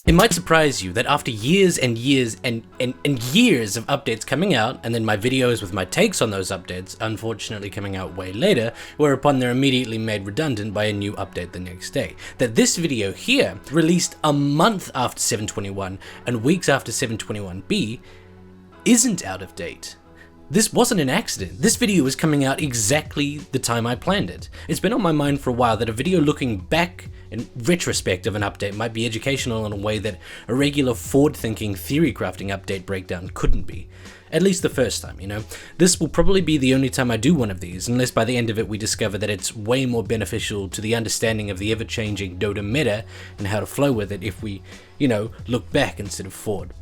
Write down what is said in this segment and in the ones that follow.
It might surprise you that after years and years and years of updates coming out, and then my videos with my takes on those updates unfortunately coming out way later, whereupon they're immediately made redundant by a new update the next day, that this video here, released a month after 7.21 and weeks after 7.21b, isn't out of date. This wasn't an accident. This video is coming out exactly the time I planned it. It's been on my mind for a while that a video looking back in retrospect of an update might be educational in a way that a regular forward-thinking theory crafting update breakdown couldn't be. At least the first time, you know? This will probably be the only time I do one of these, unless by the end of it we discover that it's way more beneficial to the understanding of the ever-changing Dota meta and how to flow with it if we, you know, look back instead of forward.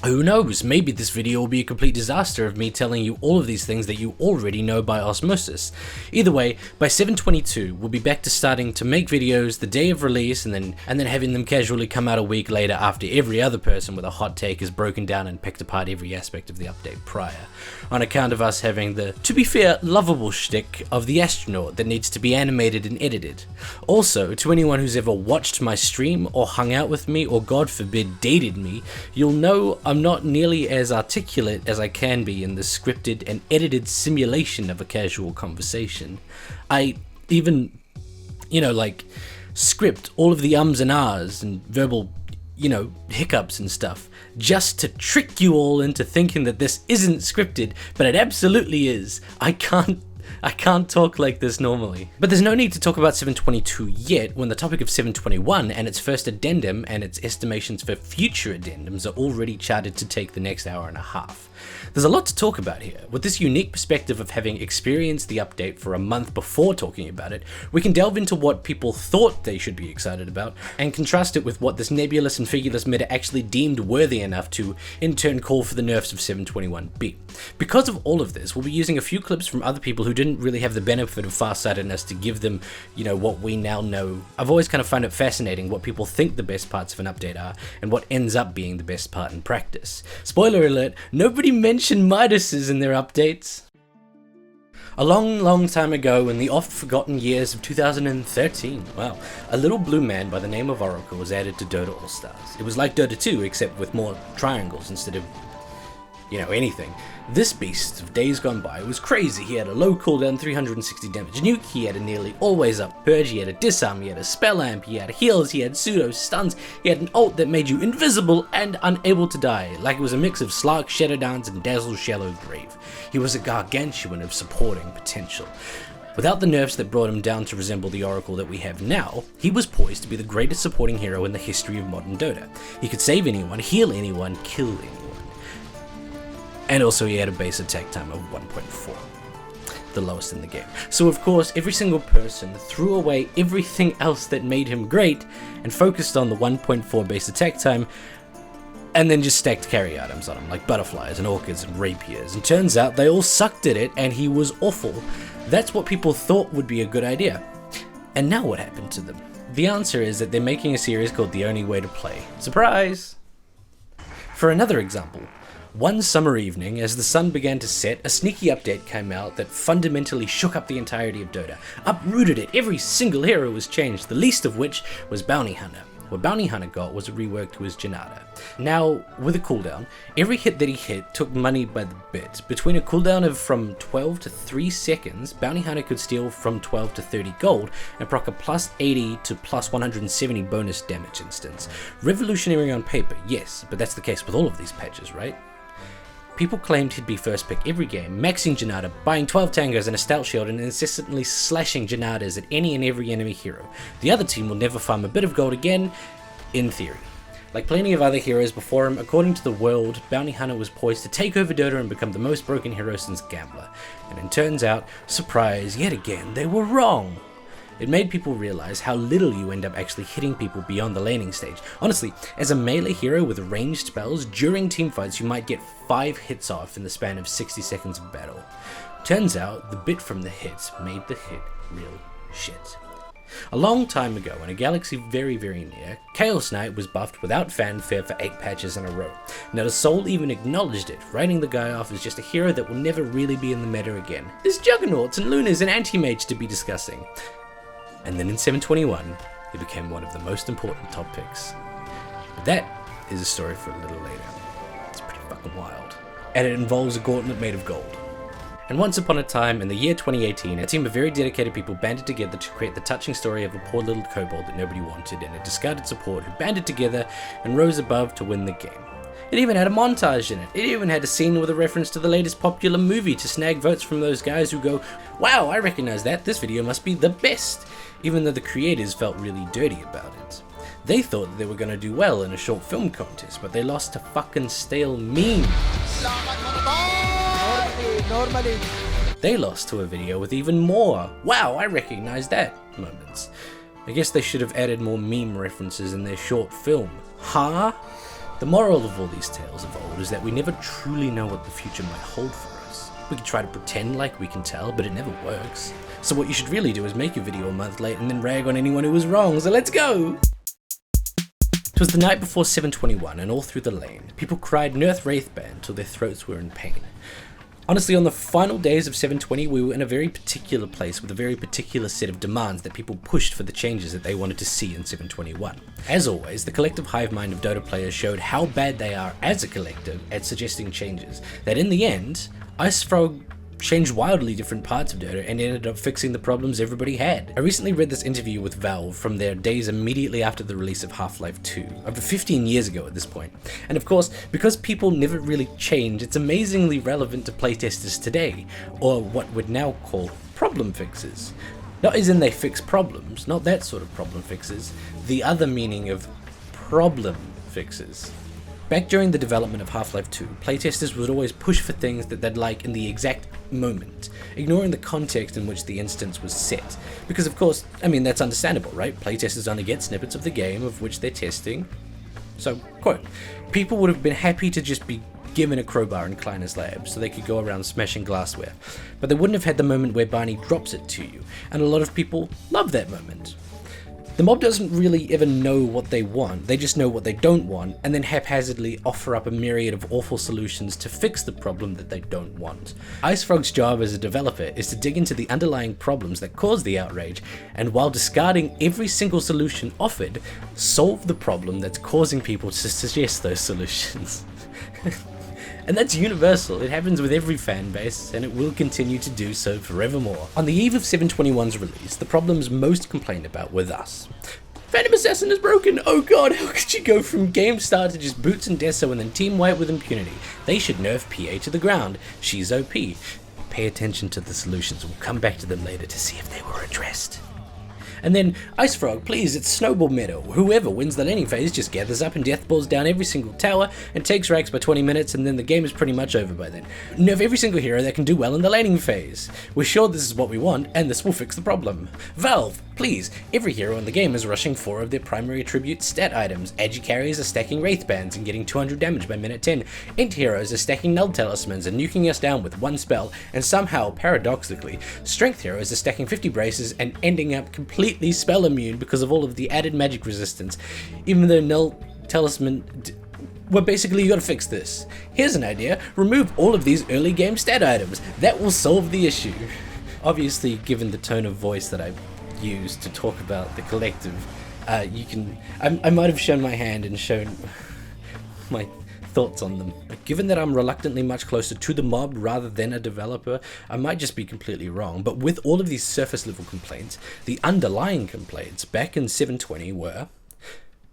Who knows, maybe this video will be a complete disaster of me telling you all of these things that you already know by osmosis. Either way, by 7.22, we'll be back to starting to make videos the day of release and then having them casually come out a week later after every other person with a hot take has broken down and picked apart every aspect of the update prior, on account of us having the, to be fair, lovable shtick of the astronaut that needs to be animated and edited. Also, to anyone who's ever watched my stream or hung out with me or God forbid dated me, you'll know I'm not nearly as articulate as I can be in the scripted and edited simulation of a casual conversation. I even, you know, like, script all of the ums and ahs and verbal, you know, hiccups and stuff, just to trick you all into thinking that this isn't scripted, but it absolutely is. I can't talk like this normally. But there's no need to talk about 7.22 yet, when the topic of 7.21 and its first addendum and its estimations for future addendums are already charted to take the next hour and a half. There's a lot to talk about here. With this unique perspective of having experienced the update for a month before talking about it, we can delve into what people thought they should be excited about, and contrast it with what this nebulous and figureless meta actually deemed worthy enough to, in turn, call for the nerfs of 7.21b. Because of all of this, we'll be using a few clips from other people who didn't really have the benefit of farsightedness to give them, you know, what we now know. I've always kind of found it fascinating what people think the best parts of an update are, and what ends up being the best part in practice. Spoiler alert, nobody mentioned Midases in their updates. A long time ago, in the oft-forgotten years of 2013, wow, a little blue man by the name of Oracle was added to Dota All-Stars. It was like Dota 2, except with more triangles instead of, you know, anything. This beast of days gone by was crazy. He had a low cooldown 360 damage nuke, he had a nearly always up purge, he had a disarm, he had a spell amp, he had heals, he had pseudo stuns, he had an ult that made you invisible and unable to die, like it was a mix of Slark, Shadow Dance and Dazzle's Shallow Grave. He was a gargantuan of supporting potential. Without the nerfs that brought him down to resemble the Oracle that we have now, he was poised to be the greatest supporting hero in the history of modern Dota. He could save anyone, heal anyone, kill anyone. And also he had a base attack time of 1.4, the lowest in the game. So of course, every single person threw away everything else that made him great and focused on the 1.4 base attack time, and then just stacked carry items on him, like butterflies and orchids and rapiers. And turns out they all sucked at it and he was awful. That's what people thought would be a good idea. And now what happened to them? The answer is that they're making a series called The Only Way to Play. Surprise! For another example, one summer evening, as the sun began to set, a sneaky update came out that fundamentally shook up the entirety of Dota, uprooted it. Every single hero was changed, the least of which was Bounty Hunter. What Bounty Hunter got was a rework to his Janata. Now, with a cooldown, every hit that he hit took money by the bit. Between a cooldown of from 12 to 3 seconds, Bounty Hunter could steal from 12 to 30 gold and proc a plus 80 to plus 170 bonus damage instance. Revolutionary on paper, yes, but that's the case with all of these patches, right? People claimed he'd be first pick every game, maxing Janata, buying 12 tangos and a stout shield and incessantly slashing Janatas at any and every enemy hero. The other team will never farm a bit of gold again, in theory. Like plenty of other heroes before him, according to the world, Bounty Hunter was poised to take over Dota and become the most broken hero since Gambler. And it turns out, surprise, yet again, they were wrong. It made people realize how little you end up actually hitting people beyond the laning stage. Honestly, as a melee hero with ranged spells, during teamfights you might get 5 hits off in the span of 60 seconds of battle. Turns out, the bit from the hits made the hit real shit. A long time ago, in a galaxy very near, Chaos Knight was buffed without fanfare for 8 patches in a row. Not a soul even acknowledged it, writing the guy off as just a hero that will never really be in the meta again. There's Juggernauts and Lunas and Anti-Mage to be discussing. And then in 7.21, he became one of the most important top picks. But that is a story for a little later. It's pretty fucking wild. And it involves a gauntlet made of gold. And once upon a time, in the year 2018, a team of very dedicated people banded together to create the touching story of a poor little kobold that nobody wanted and a discarded support who banded together and rose above to win the game. It even had a montage in it. It even had a scene with a reference to the latest popular movie to snag votes from those guys who go, wow, I recognize that, this video must be the best, even though the creators felt really dirty about it. They thought that they were going to do well in a short film contest, but they lost to fucking stale memes. Normally. They lost to a video with even more, wow, I recognize that moments. I guess they should have added more meme references in their short film. Huh? The moral of all these tales of old is that we never truly know what the future might hold for us. We can try to pretend like we can tell, but it never works. So what you should really do is make your video a month late and then rag on anyone who was wrong, so let's go! It was the night before 7.21 and all through the lane, people cried Nerth Wraithband till their throats were in pain. Honestly, on the final days of 7.20, we were in a very particular place with a very particular set of demands that people pushed for the changes that they wanted to see in 7.21. As always, the collective hive mind of Dota players showed how bad they are as a collective at suggesting changes, that in the end, IceFrog changed wildly different parts of Dota and ended up fixing the problems everybody had. I recently read this interview with Valve from their days immediately after the release of Half-Life 2, over 15 years ago at this point. And of course, because people never really change, it's amazingly relevant to playtesters today, or what we'd now call problem fixes. Not as in they fix problems, not that sort of problem fixes, the other meaning of problem fixes. Back during the development of Half-Life 2, playtesters would always push for things that they'd like in the exact moment, ignoring the context in which the instance was set. Because of course, I mean, that's understandable, right? Playtesters only get snippets of the game of which they're testing. So, quote, people would have been happy to just be given a crowbar in Kleiner's lab so they could go around smashing glassware, but they wouldn't have had the moment where Barney drops it to you, and a lot of people love that moment. The mob doesn't really ever know what they want, they just know what they don't want, and then haphazardly offer up a myriad of awful solutions to fix the problem that they don't want. IceFrog's job as a developer is to dig into the underlying problems that cause the outrage, and while discarding every single solution offered, solve the problem that's causing people to suggest those solutions. And that's universal, it happens with every fan base, and it will continue to do so forevermore. On the eve of 7.21's release, the problems most complained about were thus. Phantom Assassin is broken! Oh god, how could you go from game start to just boots and Deso and then team wipe with impunity? They should nerf PA to the ground. She's OP. Pay attention to the solutions, we'll come back to them later to see if they were addressed. And then, IceFrog, please, it's Snowball Meadow. Whoever wins the laning phase just gathers up and deathballs down every single tower and takes racks by 20 minutes, and then the game is pretty much over by then. Nerf every single hero that can do well in the laning phase. We're sure this is what we want, and this will fix the problem. Valve, please, every hero in the game is rushing 4 of their primary attribute stat items. Agi carries are stacking Wraith Bands and getting 200 damage by minute 10. Int heroes are stacking Null Talismans and nuking us down with 1 spell, and somehow, paradoxically, Strength heroes are stacking 50 braces and ending up completely spell immune because of all of the added magic resistance, even though Null Talisman well, basically you gotta fix this. Here's an idea, remove all of these early game stat items. That will solve the issue. Obviously, given the tone of voice that I used to talk about the collective, I might have shown my hand and shown my thoughts on them. But given that I'm reluctantly much closer to the mob rather than a developer, I might just be completely wrong, but with all of these surface level complaints, the underlying complaints back in 7.20 were,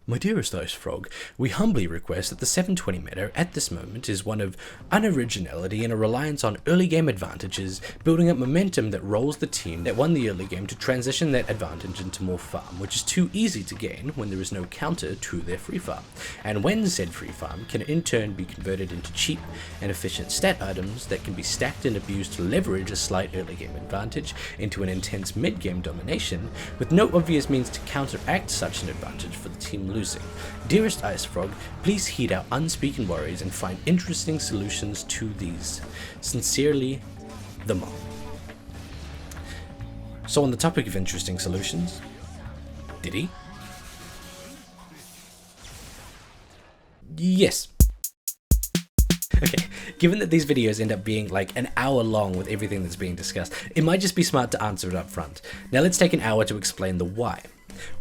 my dearest IceFrog, we humbly request that the 7.20 meta at this moment is one of unoriginality and a reliance on early game advantages, building up momentum that rolls the team that won the early game to transition that advantage into more farm, which is too easy to gain when there is no counter to their free farm, and when said free farm can in turn be converted into cheap and efficient stat items that can be stacked and abused to leverage a slight early game advantage into an intense mid game domination, with no obvious means to counteract such an advantage for the team losing. Dearest IceFrog, please heed our unspoken worries and find interesting solutions to these. Sincerely, the Mom. So on the topic of interesting solutions, did he? Yes. Okay, given that these videos end up being like an hour long with everything that's being discussed, it might just be smart to answer it up front. Now let's take an hour to explain the why.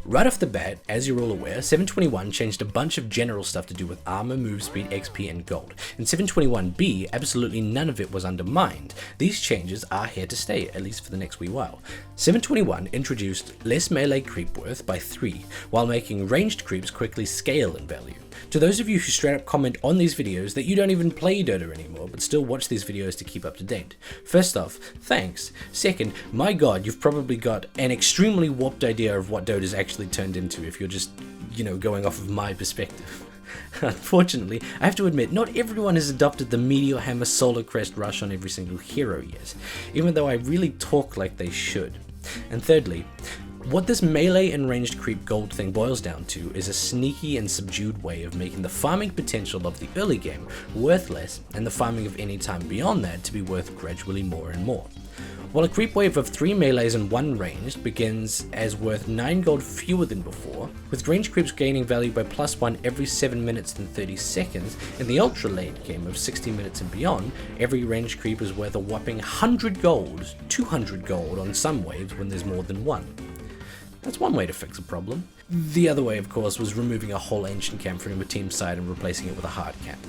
Right off the bat, as you're all aware, 7.21 changed a bunch of general stuff to do with armor, move speed, XP, and gold. In 7.21b, absolutely none of it was undermined. These changes are here to stay, at least for the next wee while. 7.21 introduced less melee creep worth by 3, while making ranged creeps quickly scale in value. To those of you who straight up comment on these videos that you don't even play Dota anymore, but still watch these videos to keep up to date. First off, thanks. Second, my god, you've probably got an extremely warped idea of what Dota's actually turned into if you're just, going off of my perspective. Unfortunately, I have to admit, not everyone has adopted the Meteor Hammer Solar Crest Rush on every single hero yet, even though I really talk like they should. And thirdly, what this melee and ranged creep gold thing boils down to is a sneaky and subdued way of making the farming potential of the early game worth less, and the farming of any time beyond that to be worth gradually more and more. While a creep wave of 3 melees and 1 ranged begins as worth 9 gold fewer than before, with ranged creeps gaining value by +1 every 7 minutes and 30 seconds, in the ultra late game of 60 minutes and beyond, every ranged creep is worth a whopping 100 gold, 200 gold on some waves when there's more than one. That's one way to fix a problem. The other way, of course, was removing a whole ancient camp from a team side and replacing it with a hard camp.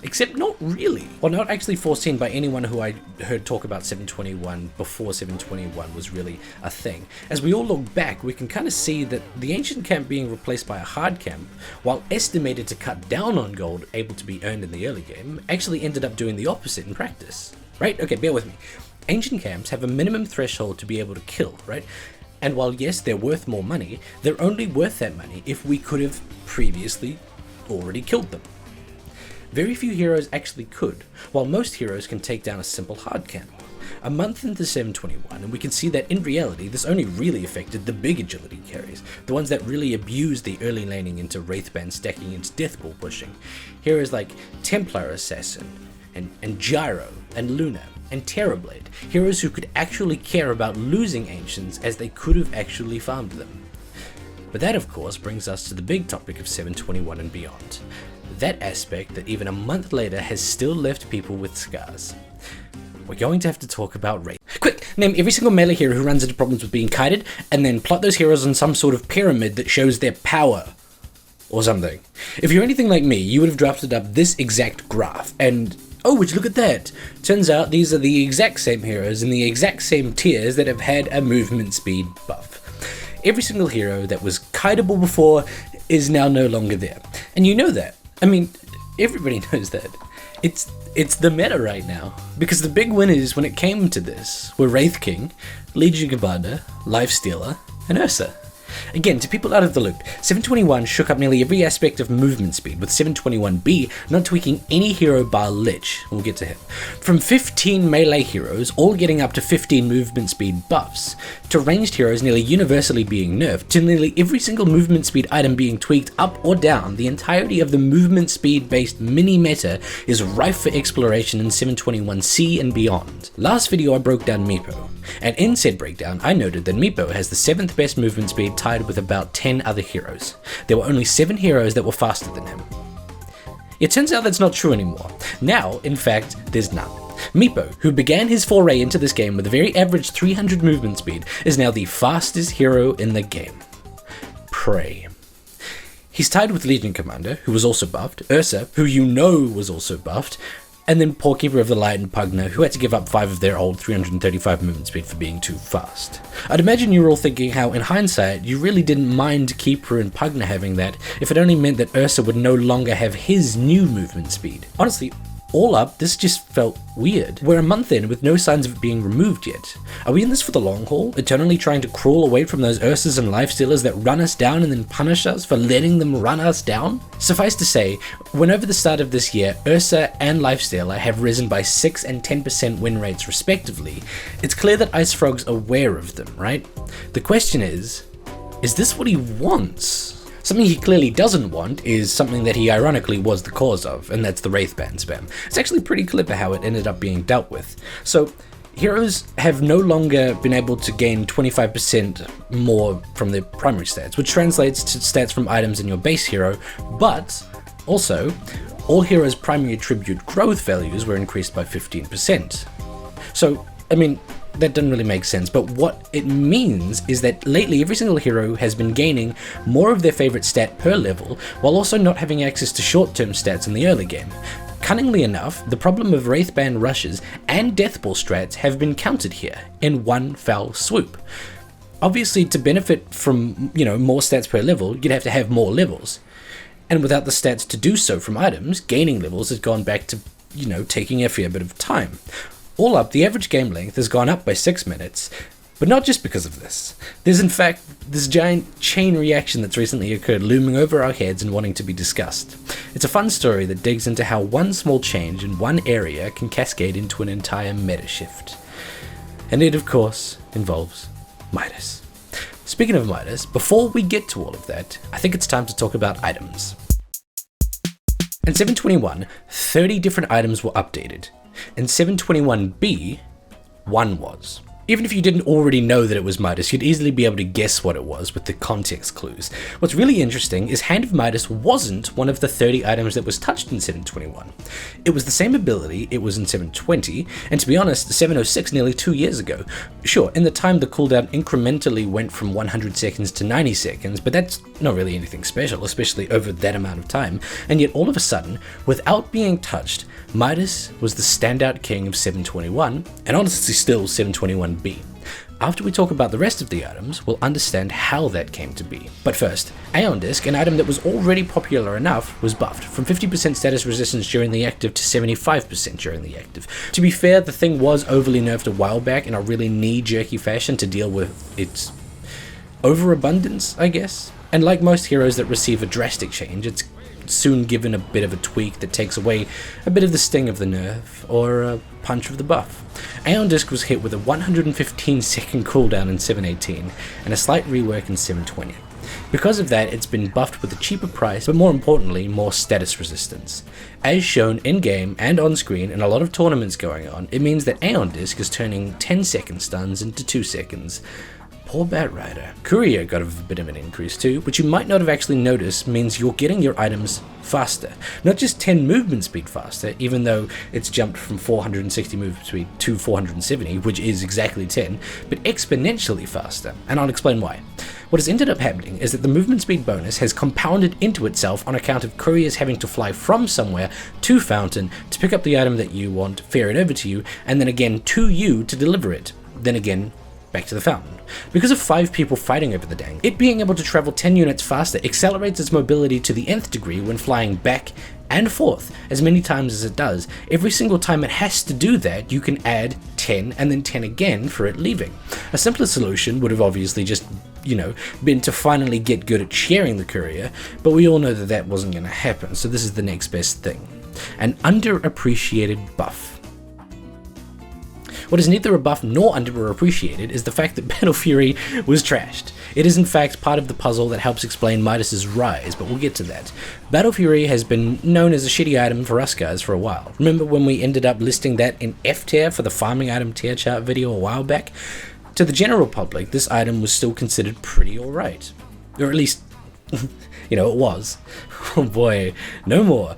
Except not really. Well, not actually foreseen by anyone who I heard talk about 7.21 before 7.21 was really a thing. As we all look back, we can kind of see that the ancient camp being replaced by a hard camp, while estimated to cut down on gold able to be earned in the early game, actually ended up doing the opposite in practice. Right? Okay, bear with me. Ancient camps have a minimum threshold to be able to kill, right? And while yes, they're worth more money, they're only worth that money if we could have previously already killed them. Very few heroes actually could, while most heroes can take down a simple hard camp. A month into 7.21, and we can see that in reality this only really affected the big agility carries, the ones that really abused the early laning into Wraithband stacking into Deathball pushing. Heroes like Templar Assassin, and Gyro, and Luna, and Terrorblade, heroes who could actually care about losing Ancients as they could have actually farmed them. But that of course brings us to the big topic of 7.21 and beyond. That aspect that even a month later has still left people with scars. We're going to have to talk about Wraith. Quick, name every single melee hero who runs into problems with being kited, and then plot those heroes on some sort of pyramid that shows their power. Or something. If you're anything like me, you would have drafted up this exact graph, and oh, would you look at that? Turns out these are the exact same heroes in the exact same tiers that have had a movement speed buff. Every single hero that was kiteable before is now no longer there. And you know that. I mean, everybody knows that. It's the meta right now. Because the big winners when it came to this were Wraith King, Legion Commander, Lifestealer, and Ursa. Again, to people out of the loop, 7.21 shook up nearly every aspect of movement speed, with 7.21b not tweaking any hero bar Lich. We'll get to him. From 15 melee heroes, all getting up to 15 movement speed buffs, to ranged heroes nearly universally being nerfed, to nearly every single movement speed item being tweaked up or down, the entirety of the movement speed based mini-meta is rife for exploration in 7.21c and beyond. Last video I broke down Meepo, and in said breakdown I noted that Meepo has the 7th best movement speed tied with about 10 other heroes. There were only 7 heroes that were faster than him. It turns out that's not true anymore. Now, in fact, there's none. Meepo, who began his foray into this game with a very average 300 movement speed, is now the fastest hero in the game. Prey. He's tied with Legion Commander, who was also buffed, Ursa, who you know was also buffed, and then Poor Keeper of the Light and Pugna, who had to give up 5 of their old 335 movement speed for being too fast. I'd imagine you were all thinking how, in hindsight, you really didn't mind Keeper and Pugna having that, if it only meant that Ursa would no longer have his new movement speed. Honestly, all up, this just felt weird. We're a month in with no signs of it being removed yet. Are we in this for the long haul? Eternally trying to crawl away from those Ursas and Lifestealers that run us down and then punish us for letting them run us down? Suffice to say, when over the start of this year, Ursa and Lifestealer have risen by 6 and 10% win rates respectively, it's clear that IceFrog's aware of them, right? The question is this what he wants? Something he clearly doesn't want is something that he ironically was the cause of, and that's the Wraithband spam. It's actually pretty clever how it ended up being dealt with. So, heroes have no longer been able to gain 25% more from their primary stats, which translates to stats from items in your base hero, but also, all heroes' primary attribute growth values were increased by 15%. So, I mean, that doesn't really make sense, but what it means is that lately every single hero has been gaining more of their favorite stat per level, while also not having access to short-term stats in the early game. Cunningly enough, the problem of Wraithband rushes and Deathball strats have been countered here in one foul swoop. Obviously, to benefit from, more stats per level, you'd have to have more levels. And without the stats to do so from items, gaining levels has gone back to, taking a fair bit of time. All up, the average game length has gone up by 6 minutes, but not just because of this. There's in fact this giant chain reaction that's recently occurred looming over our heads and wanting to be discussed. It's a fun story that digs into how one small change in one area can cascade into an entire meta shift. And it, of course, involves Midas. Speaking of Midas, before we get to all of that, I think it's time to talk about items. In 7.21, 30 different items were updated. In 7.21b, one was. Even if you didn't already know that it was Midas, you'd easily be able to guess what it was with the context clues. What's really interesting is Hand of Midas wasn't one of the 30 items that was touched in 7.21. It was the same ability it was in 7.20, and to be honest, 7.06 nearly 2 years ago. Sure, in the time the cooldown incrementally went from 100 seconds to 90 seconds, but that's not really anything special, especially over that amount of time, and yet all of a sudden, without being touched, Midas was the standout king of 7.21, and honestly still 7.21b. After we talk about the rest of the items, we'll understand how that came to be. But first, Aeon Disc, an item that was already popular enough, was buffed from 50% status resistance during the active to 75% during the active. To be fair, the thing was overly nerfed a while back in a really knee-jerky fashion to deal with its overabundance, I guess. And like most heroes that receive a drastic change, it's soon given a bit of a tweak that takes away a bit of the sting of the nerf, or a punch of the buff. Aeon Disc was hit with a 115 second cooldown in 7.18, and a slight rework in 7.20. Because of that, it's been buffed with a cheaper price, but more importantly, more status resistance. As shown in-game and on-screen in a lot of tournaments going on, it means that Aeon Disc is turning 10-second stuns into 2 seconds. Poor Batrider. Courier got a bit of an increase too, which you might not have actually noticed means you're getting your items faster. Not just 10 movement speed faster, even though it's jumped from 460 movement speed to 470, which is exactly 10, but exponentially faster, and I'll explain why. What has ended up happening is that the movement speed bonus has compounded into itself on account of couriers having to fly from somewhere to Fountain to pick up the item that you want, fare it over to you, and then again to you to deliver it, then again back to the Fountain. Because of 5 people fighting over the dang, it being able to travel 10 units faster accelerates its mobility to the nth degree when flying back and forth as many times as it does. Every single time it has to do that, you can add 10 and then 10 again for it leaving. A simpler solution would have obviously just, been to finally get good at sharing the courier, but we all know that that wasn't going to happen, so this is the next best thing. An underappreciated buff. What is neither a buff nor underappreciated is the fact that Battle Fury was trashed. It is in fact part of the puzzle that helps explain Midas's rise, but we'll get to that. Battle Fury has been known as a shitty item for us guys for a while. Remember when we ended up listing that in F tier for the farming item tier chart video a while back? To the general public, this item was still considered pretty alright. Or at least, it was. Oh boy, no more.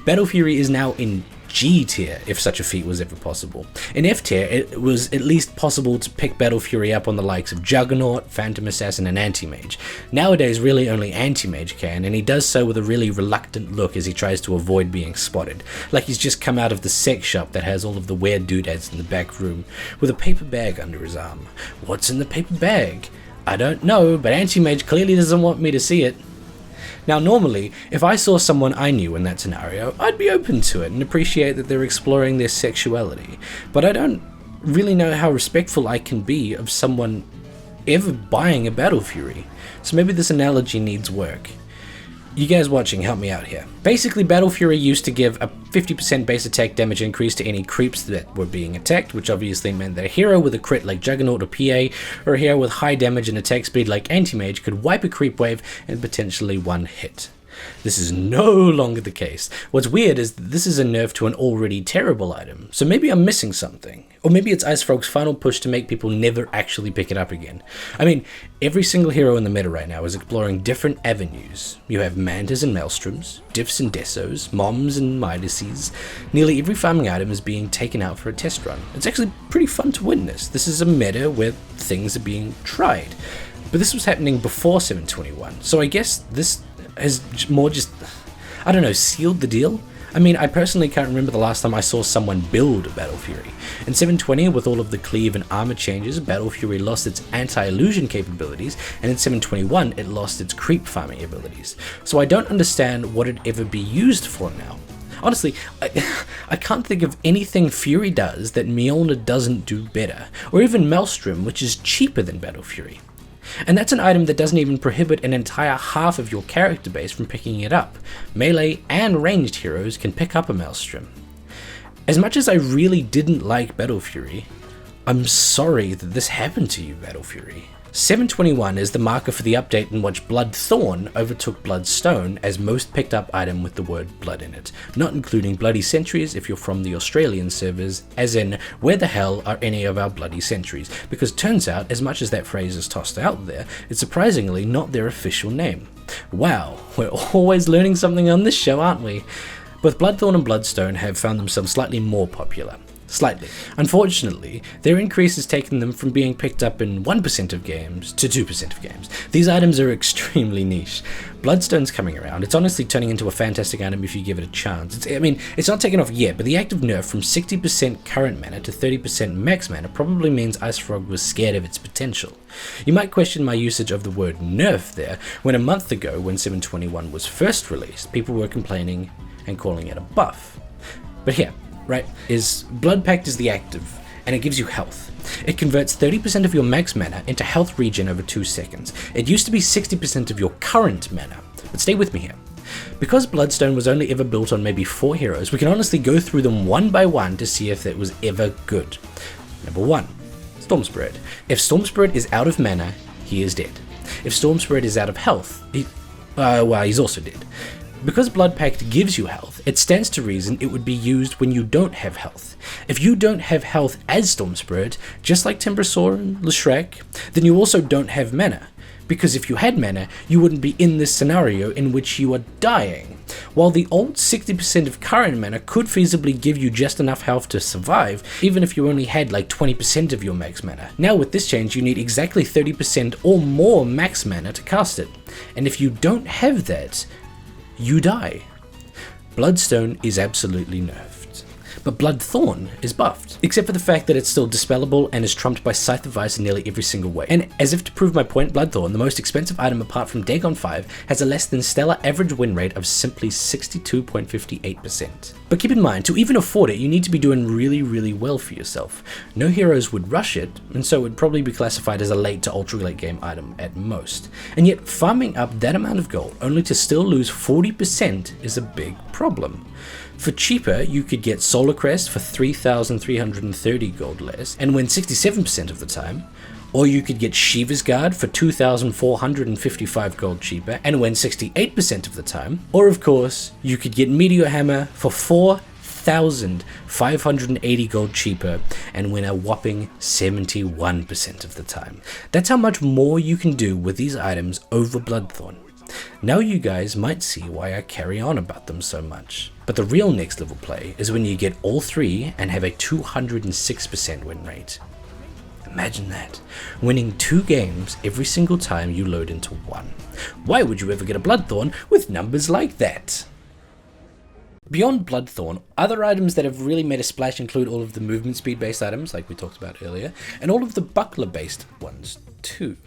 Battle Fury is now in G tier, if such a feat was ever possible. In F tier, it was at least possible to pick Battle Fury up on the likes of Juggernaut, Phantom Assassin, and Anti-Mage. Nowadays, really only Anti-Mage can, and he does so with a really reluctant look as he tries to avoid being spotted, like he's just come out of the sex shop that has all of the weird doodads in the back room, with a paper bag under his arm. What's in the paper bag? I don't know, but Anti-Mage clearly doesn't want me to see it. Now normally, if I saw someone I knew in that scenario, I'd be open to it and appreciate that they're exploring their sexuality, but I don't really know how respectful I can be of someone ever buying a Battle Fury, so maybe this analogy needs work. You guys watching, help me out here. Basically, Battle Fury used to give a 50% base attack damage increase to any creeps that were being attacked, which obviously meant that a hero with a crit like Juggernaut or PA, or a hero with high damage and attack speed like Anti-Mage could wipe a creep wave and potentially one hit. This is no longer the case. What's weird is that this is a nerf to an already terrible item, so maybe I'm missing something. Or maybe it's IceFrog's final push to make people never actually pick it up again. I mean, every single hero in the meta right now is exploring different avenues. You have Mantas and Maelstroms, Diffs and Desos, Moms and Midases. Nearly every farming item is being taken out for a test run. It's actually pretty fun to witness. This is a meta where things are being tried. But this was happening before 7.21, so I guess this has more just, I don't know, sealed the deal? I mean, I personally can't remember the last time I saw someone build a Battle Fury. In 7.20, with all of the cleave and armor changes, Battle Fury lost its anti-illusion capabilities, and in 7.21 it lost its creep farming abilities. So I don't understand what it'd ever be used for now. Honestly, I can't think of anything Fury does that Mjolnir doesn't do better, or even Maelstrom, which is cheaper than Battle Fury. And that's an item that doesn't even prohibit an entire half of your character base from picking it up. Melee and ranged heroes can pick up a Maelstrom. As much as I really didn't like Battle Fury, I'm sorry that this happened to you, Battle Fury. 7.21 is the marker for the update in which Bloodthorn overtook Bloodstone as most picked up item with the word blood in it, not including Bloody Sentries if you're from the Australian servers, as in, where the hell are any of our Bloody Sentries? Because turns out, as much as that phrase is tossed out there, it's surprisingly not their official name. Wow, we're always learning something on this show, aren't we? Both Bloodthorn and Bloodstone have found themselves slightly more popular. Slightly. Unfortunately, their increase has taken them from being picked up in 1% of games to 2% of games. These items are extremely niche. Bloodstone's coming around. It's honestly turning into a fantastic item if you give it a chance. It's not taken off yet, but the active nerf from 60% current mana to 30% max mana probably means IceFrog was scared of its potential. You might question my usage of the word nerf there, when a month ago, when 7.21 was first released, people were complaining and calling it a buff. But here, right, is Blood Pact is the active, and it gives you health. It converts 30% of your max mana into health regen over 2 seconds. It used to be 60% of your current mana, but stay with me here. Because Bloodstone was only ever built on maybe 4 heroes, we can honestly go through them one by one to see if it was ever good. Number 1, Storm Spirit. If Storm Spirit is out of mana, he is dead. If Storm Spirit is out of health, he's also dead. Because Blood Pact gives you health, it stands to reason it would be used when you don't have health. If you don't have health as Storm Spirit, just like Timbersaw and Leshrac, then you also don't have mana. Because if you had mana, you wouldn't be in this scenario in which you are dying. While the old 60% of current mana could feasibly give you just enough health to survive, even if you only had like 20% of your max mana. Now with this change, you need exactly 30% or more max mana to cast it. And if you don't have that, you die. Bloodstone is absolutely nerfed. But Bloodthorn is buffed, except for the fact that it's still dispellable and is trumped by Scythe of Ice in nearly every single way. And as if to prove my point, Bloodthorn, the most expensive item apart from Dagon 5, has a less than stellar average win rate of simply 62.58%. But keep in mind, to even afford it, you need to be doing really well for yourself. No heroes would rush it, and so it would probably be classified as a late to ultra late game item at most. And yet, farming up that amount of gold only to still lose 40% is a big problem. For cheaper, you could get Solar Crest for 3,330 gold less, and win 67% of the time, or you could get Shiva's Guard for 2,455 gold cheaper, and win 68% of the time, or of course, you could get Meteor Hammer for 4,580 gold cheaper, and win a whopping 71% of the time. That's how much more you can do with these items over Bloodthorn. Now you guys might see why I carry on about them so much. But the real next level play is when you get all 3 and have a 206% win rate. Imagine that, winning 2 games every single time you load into one. Why would you ever get a Bloodthorn with numbers like that? Beyond Bloodthorn, other items that have really made a splash include all of the movement speed based items like we talked about earlier, and all of the buckler based ones too.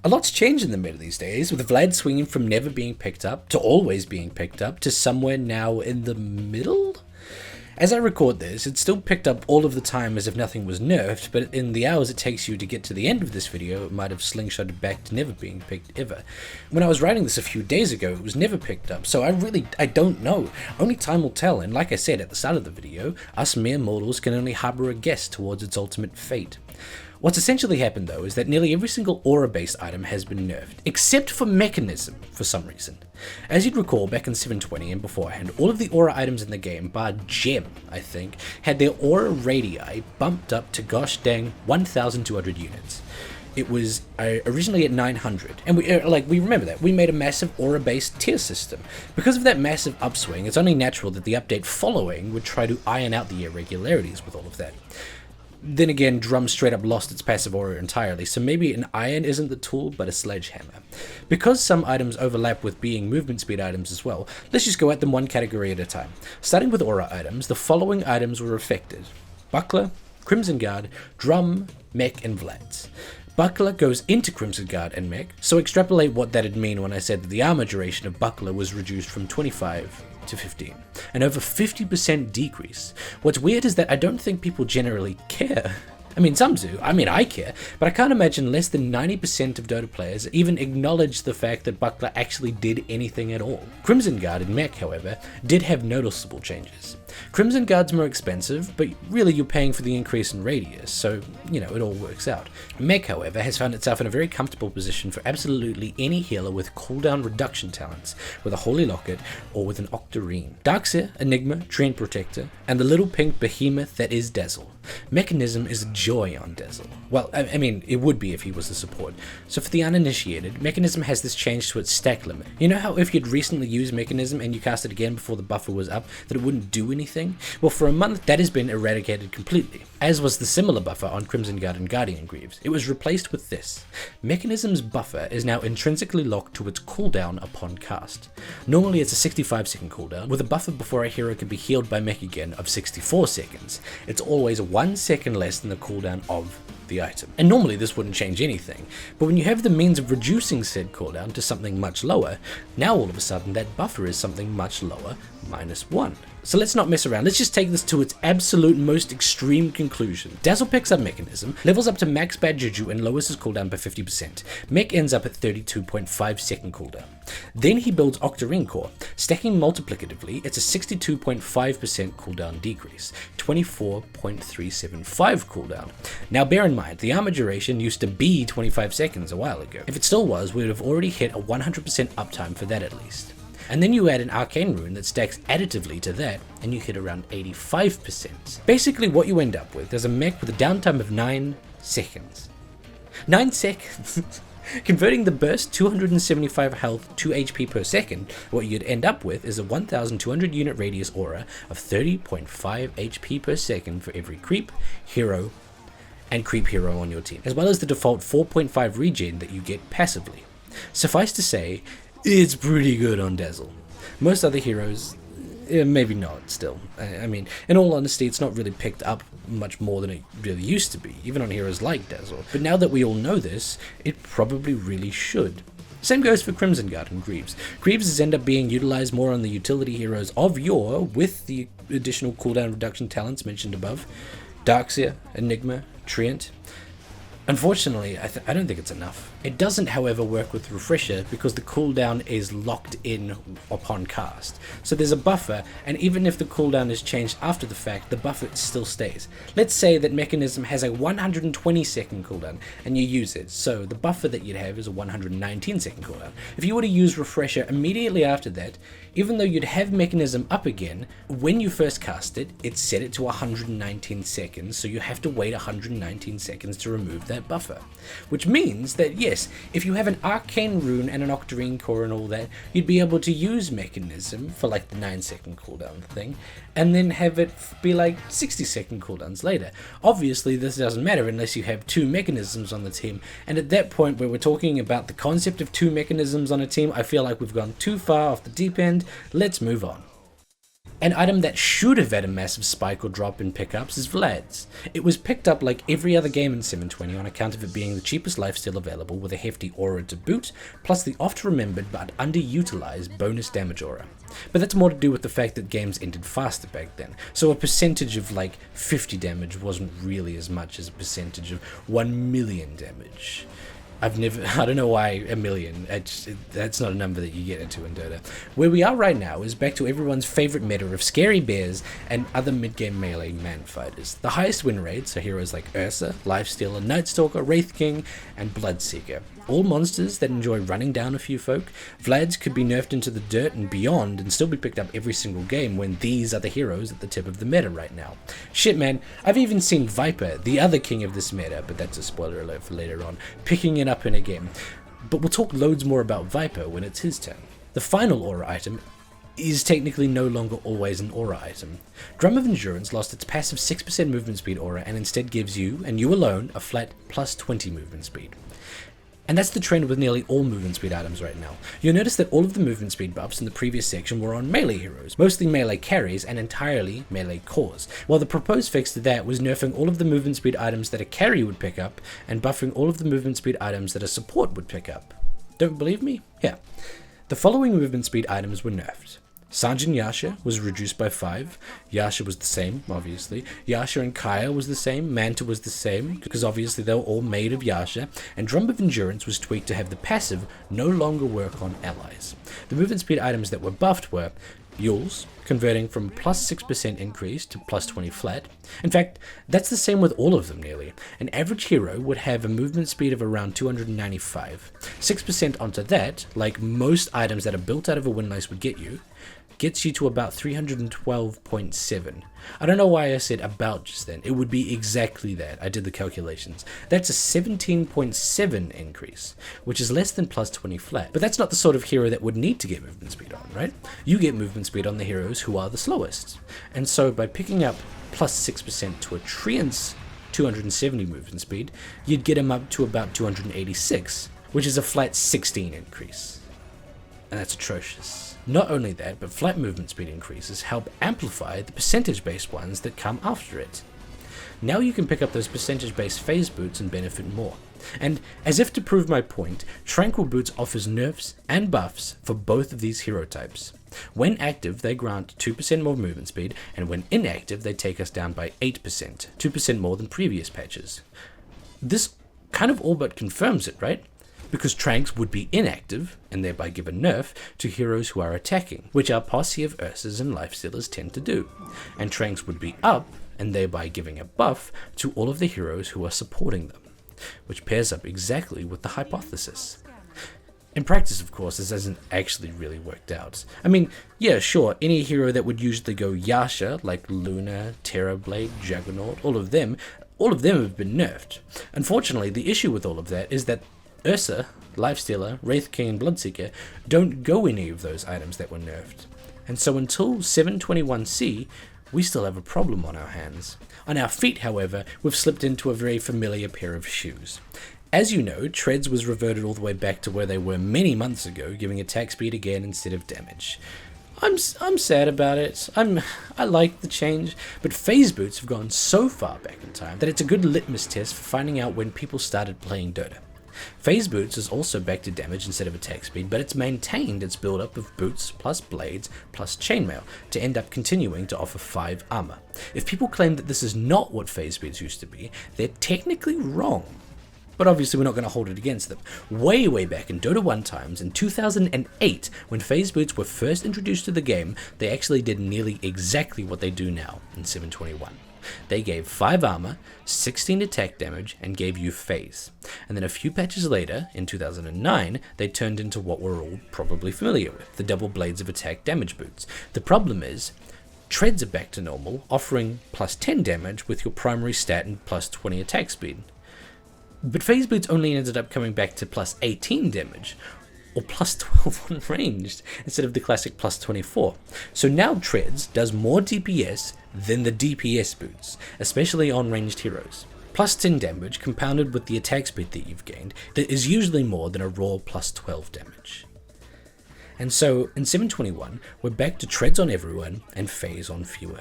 A lot's changed in the meta these days, with Vlad swinging from never being picked up to always being picked up to somewhere now in the middle? As I record this, it's still picked up all of the time as if nothing was nerfed, but in the hours it takes you to get to the end of this video, it might have slingshotted back to never being picked ever. When I was writing this a few days ago, it was never picked up, so I don't know. Only time will tell, and like I said at the start of the video, us mere mortals can only harbor a guess towards its ultimate fate. What's essentially happened though is that nearly every single aura-based item has been nerfed, except for Mechanism for some reason. As you'd recall, back in 7.20 and beforehand, all of the aura items in the game, bar Gem, I think, had their aura radii bumped up to gosh dang 1,200 units. It was originally at 900, and we remember that. We made a massive aura-based tier system. Because of that massive upswing, it's only natural that the update following would try to iron out the irregularities with all of that. Then again, Drum straight up lost its passive aura entirely, so maybe an iron isn't the tool, but a sledgehammer. Because some items overlap with being movement speed items as well, let's just go at them one category at a time. Starting with aura items, the following items were affected: Buckler, Crimson Guard, Drum, Mech, and Vlads. Buckler goes into Crimson Guard and Mech, so extrapolate what that'd mean when I said that the armor duration of Buckler was reduced from 25 to 15, an over 50% decrease. What's weird is that I don't think people generally care. I mean, some do. I mean, I care, but I can't imagine less than 90% of Dota players even acknowledge the fact that Buckler actually did anything at all. Crimson Guard and Mech, however, did have noticeable changes. Crimson Guard's more expensive, but really you're paying for the increase in radius, so, it all works out. Mech, however, has found itself in a very comfortable position for absolutely any healer with cooldown reduction talents, with a Holy Locket or with an Octarine. Darkseer, Enigma, Treant Protector, and the little pink behemoth that is Dazzle. Mechanism is a joy on Dazzle. Well, I mean, it would be if he was the support. So for the uninitiated, Mechanism has this change to its stack limit. You know how if you'd recently used Mechanism and you cast it again before the buffer was up, that it wouldn't do anything? Well, for a month, that has been eradicated completely, as was the similar buffer on Crimson Guard and Guardian Greaves. It was replaced with this. Mechanism's buffer is now intrinsically locked to its cooldown upon cast. Normally it's a 65-second cooldown, with a buffer before a hero can be healed by Mech again of 64 seconds. It's always 1 second less than the cooldown of the item. And normally this wouldn't change anything, but when you have the means of reducing said cooldown to something much lower, now all of a sudden that buffer is something much lower, -1. So let's not mess around, let's just take this to its absolute most extreme conclusion. Dazzle picks up Mechanism, levels up to max bad juju and lowers his cooldown by 50%. Mech ends up at 32.5 second cooldown. Then he builds Octarine Core. Stacking multiplicatively, it's a 62.5% cooldown decrease, 24.375 cooldown. Now bear in mind, the armor duration used to be 25 seconds a while ago. If it still was, we would have already hit a 100% uptime for that at least. And then you add an arcane rune that stacks additively to that, and you hit around 85%. Basically what you end up with is a mech with a downtime of 9 seconds. 9 seconds! Converting the burst 275 health to HP per second, what you'd end up with is a 1,200 unit radius aura of 30.5 HP per second for every creep, hero, and creep hero on your team, as well as the default 4.5 regen that you get passively. Suffice to say, it's pretty good on Dazzle. Most other heroes, maybe not still. I mean, in all honesty, it's not really picked up much more than it really used to be, even on heroes like Dazzle. But now that we all know this, it probably really should. Same goes for Crimson Guard and Greaves. Greaves end up being utilized more on the utility heroes of yore with the additional cooldown reduction talents mentioned above. Darkseer, Enigma, Treant. Unfortunately, I don't think it's enough. It doesn't, however, work with Refresher because the cooldown is locked in upon cast. So there's a buffer, and even if the cooldown is changed after the fact, the buffer still stays. Let's say that Mechanism has a 120 second cooldown, and you use it, so the buffer that you'd have is a 119 second cooldown. If you were to use Refresher immediately after that, even though you'd have Mechanism up again, when you first cast it, it set it to 119 seconds, so you have to wait 119 seconds to remove that buffer. Which means that yes, if you have an arcane rune and an Octarine Core and all that, you'd be able to use Mechanism for like the 9 second cooldown thing, and then have it be like 60 second cooldowns later. Obviously this doesn't matter unless you have 2 Mechanisms on the team, and at that point where we're talking about the concept of 2 Mechanisms on a team, I feel like we've gone too far off the deep end. Let's move on. An item that should have had a massive spike or drop in pickups is Vlad's. It was picked up like every other game in 7.20 on account of it being the cheapest lifesteal available with a hefty aura to boot, plus the oft-remembered but underutilized bonus damage aura. But that's more to do with the fact that games ended faster back then, so a percentage of like 50 damage wasn't really as much as a percentage of 1 million damage. I don't know why a million. That's not a number that you get into in Dota. Where we are right now is back to everyone's favorite meta of scary bears and other mid-game melee man fighters. The highest win rates are heroes like Ursa, Lifestealer, Nightstalker, Wraith King, and Bloodseeker. All monsters that enjoy running down a few folk. Vlads could be nerfed into the dirt and beyond and still be picked up every single game when these are the heroes at the tip of the meta right now. Shit man, I've even seen Viper, the other king of this meta, but that's a spoiler alert for later on, picking it up in a game. But we'll talk loads more about Viper when it's his turn. The final aura item is technically no longer always an aura item. Drum of Endurance lost its passive 6% movement speed aura and instead gives you, and you alone, a flat plus 20 movement speed. And that's the trend with nearly all movement speed items right now. You'll notice that all of the movement speed buffs in the previous section were on melee heroes, mostly melee carries and entirely melee cores, while the proposed fix to that was nerfing all of the movement speed items that a carry would pick up and buffing all of the movement speed items that a support would pick up. Don't believe me? Yeah. The following movement speed items were nerfed. Sanjin Yasha was reduced by 5, Yasha was the same, obviously, Yasha and Kaya was the same, Manta was the same, because obviously they were all made of Yasha, and Drum of Endurance was tweaked to have the passive no longer work on allies. The movement speed items that were buffed were Yules, converting from plus 6% increase to plus 20 flat. In fact, that's the same with all of them nearly. An average hero would have a movement speed of around 295. 6% onto that, like most items that are built out of a windlace would get you, gets you to about 312.7. I don't know why I said about just then. It would be exactly that. I did the calculations. That's a 17.7 increase, which is less than plus 20 flat. But that's not the sort of hero that would need to get movement speed on, right? You get movement speed on the heroes who are the slowest. And so by picking up plus 6% to a Treant's 270 movement speed, you'd get him up to about 286, which is a flat 16 increase. And that's atrocious. Not only that, but flat movement speed increases help amplify the percentage-based ones that come after it. Now you can pick up those percentage-based phase boots and benefit more. And as if to prove my point, Tranquil Boots offers nerfs and buffs for both of these hero types. When active, they grant 2% more movement speed, and when inactive, they take us down by 8%, 2% more than previous patches. This kind of all but confirms it, right? Because Tranks would be inactive, and thereby give a nerf to heroes who are attacking, which our posse of Ursas and Lifestealers tend to do. And Tranks would be up, and thereby giving a buff to all of the heroes who are supporting them, which pairs up exactly with the hypothesis. In practice, of course, this hasn't actually really worked out. I mean, yeah, sure, any hero that would usually go Yasha, like Luna, Terrorblade, Juggernaut, all of them have been nerfed. Unfortunately, the issue with all of that is that Ursa, Lifestealer, Wraith King, and Bloodseeker don't go any of those items that were nerfed. And so until 7.21c, we still have a problem on our hands. On our feet, however, we've slipped into a very familiar pair of shoes. As you know, Treads was reverted all the way back to where they were many months ago, giving attack speed again instead of damage. I'm sad about it. I like the change, but phase boots have gone so far back in time that it's a good litmus test for finding out when people started playing Dota. Phase Boots is also back to damage instead of attack speed, but it's maintained its build-up of boots plus blades plus chainmail to end up continuing to offer 5 armor. If people claim that this is not what Phase Boots used to be, they're technically wrong. But obviously we're not going to hold it against them. Way back in Dota 1 times, in 2008, when Phase Boots were first introduced to the game, they actually did nearly exactly what they do now in 7.21. They gave 5 armor, 16 attack damage, and gave you phase. And then a few patches later, in 2009, they turned into what we're all probably familiar with, the double blades of attack damage boots. The problem is, Treads are back to normal, offering plus 10 damage with your primary stat and plus 20 attack speed. But phase boots only ended up coming back to plus 18 damage, or plus 12 on ranged, instead of the classic plus 24. So now Treads does more DPS than the DPS boots, especially on ranged heroes. Plus 10 damage compounded with the attack speed that you've gained, that is usually more than a raw plus 12 damage. And so in 7.21, we're back to Treads on everyone and phase on fewer.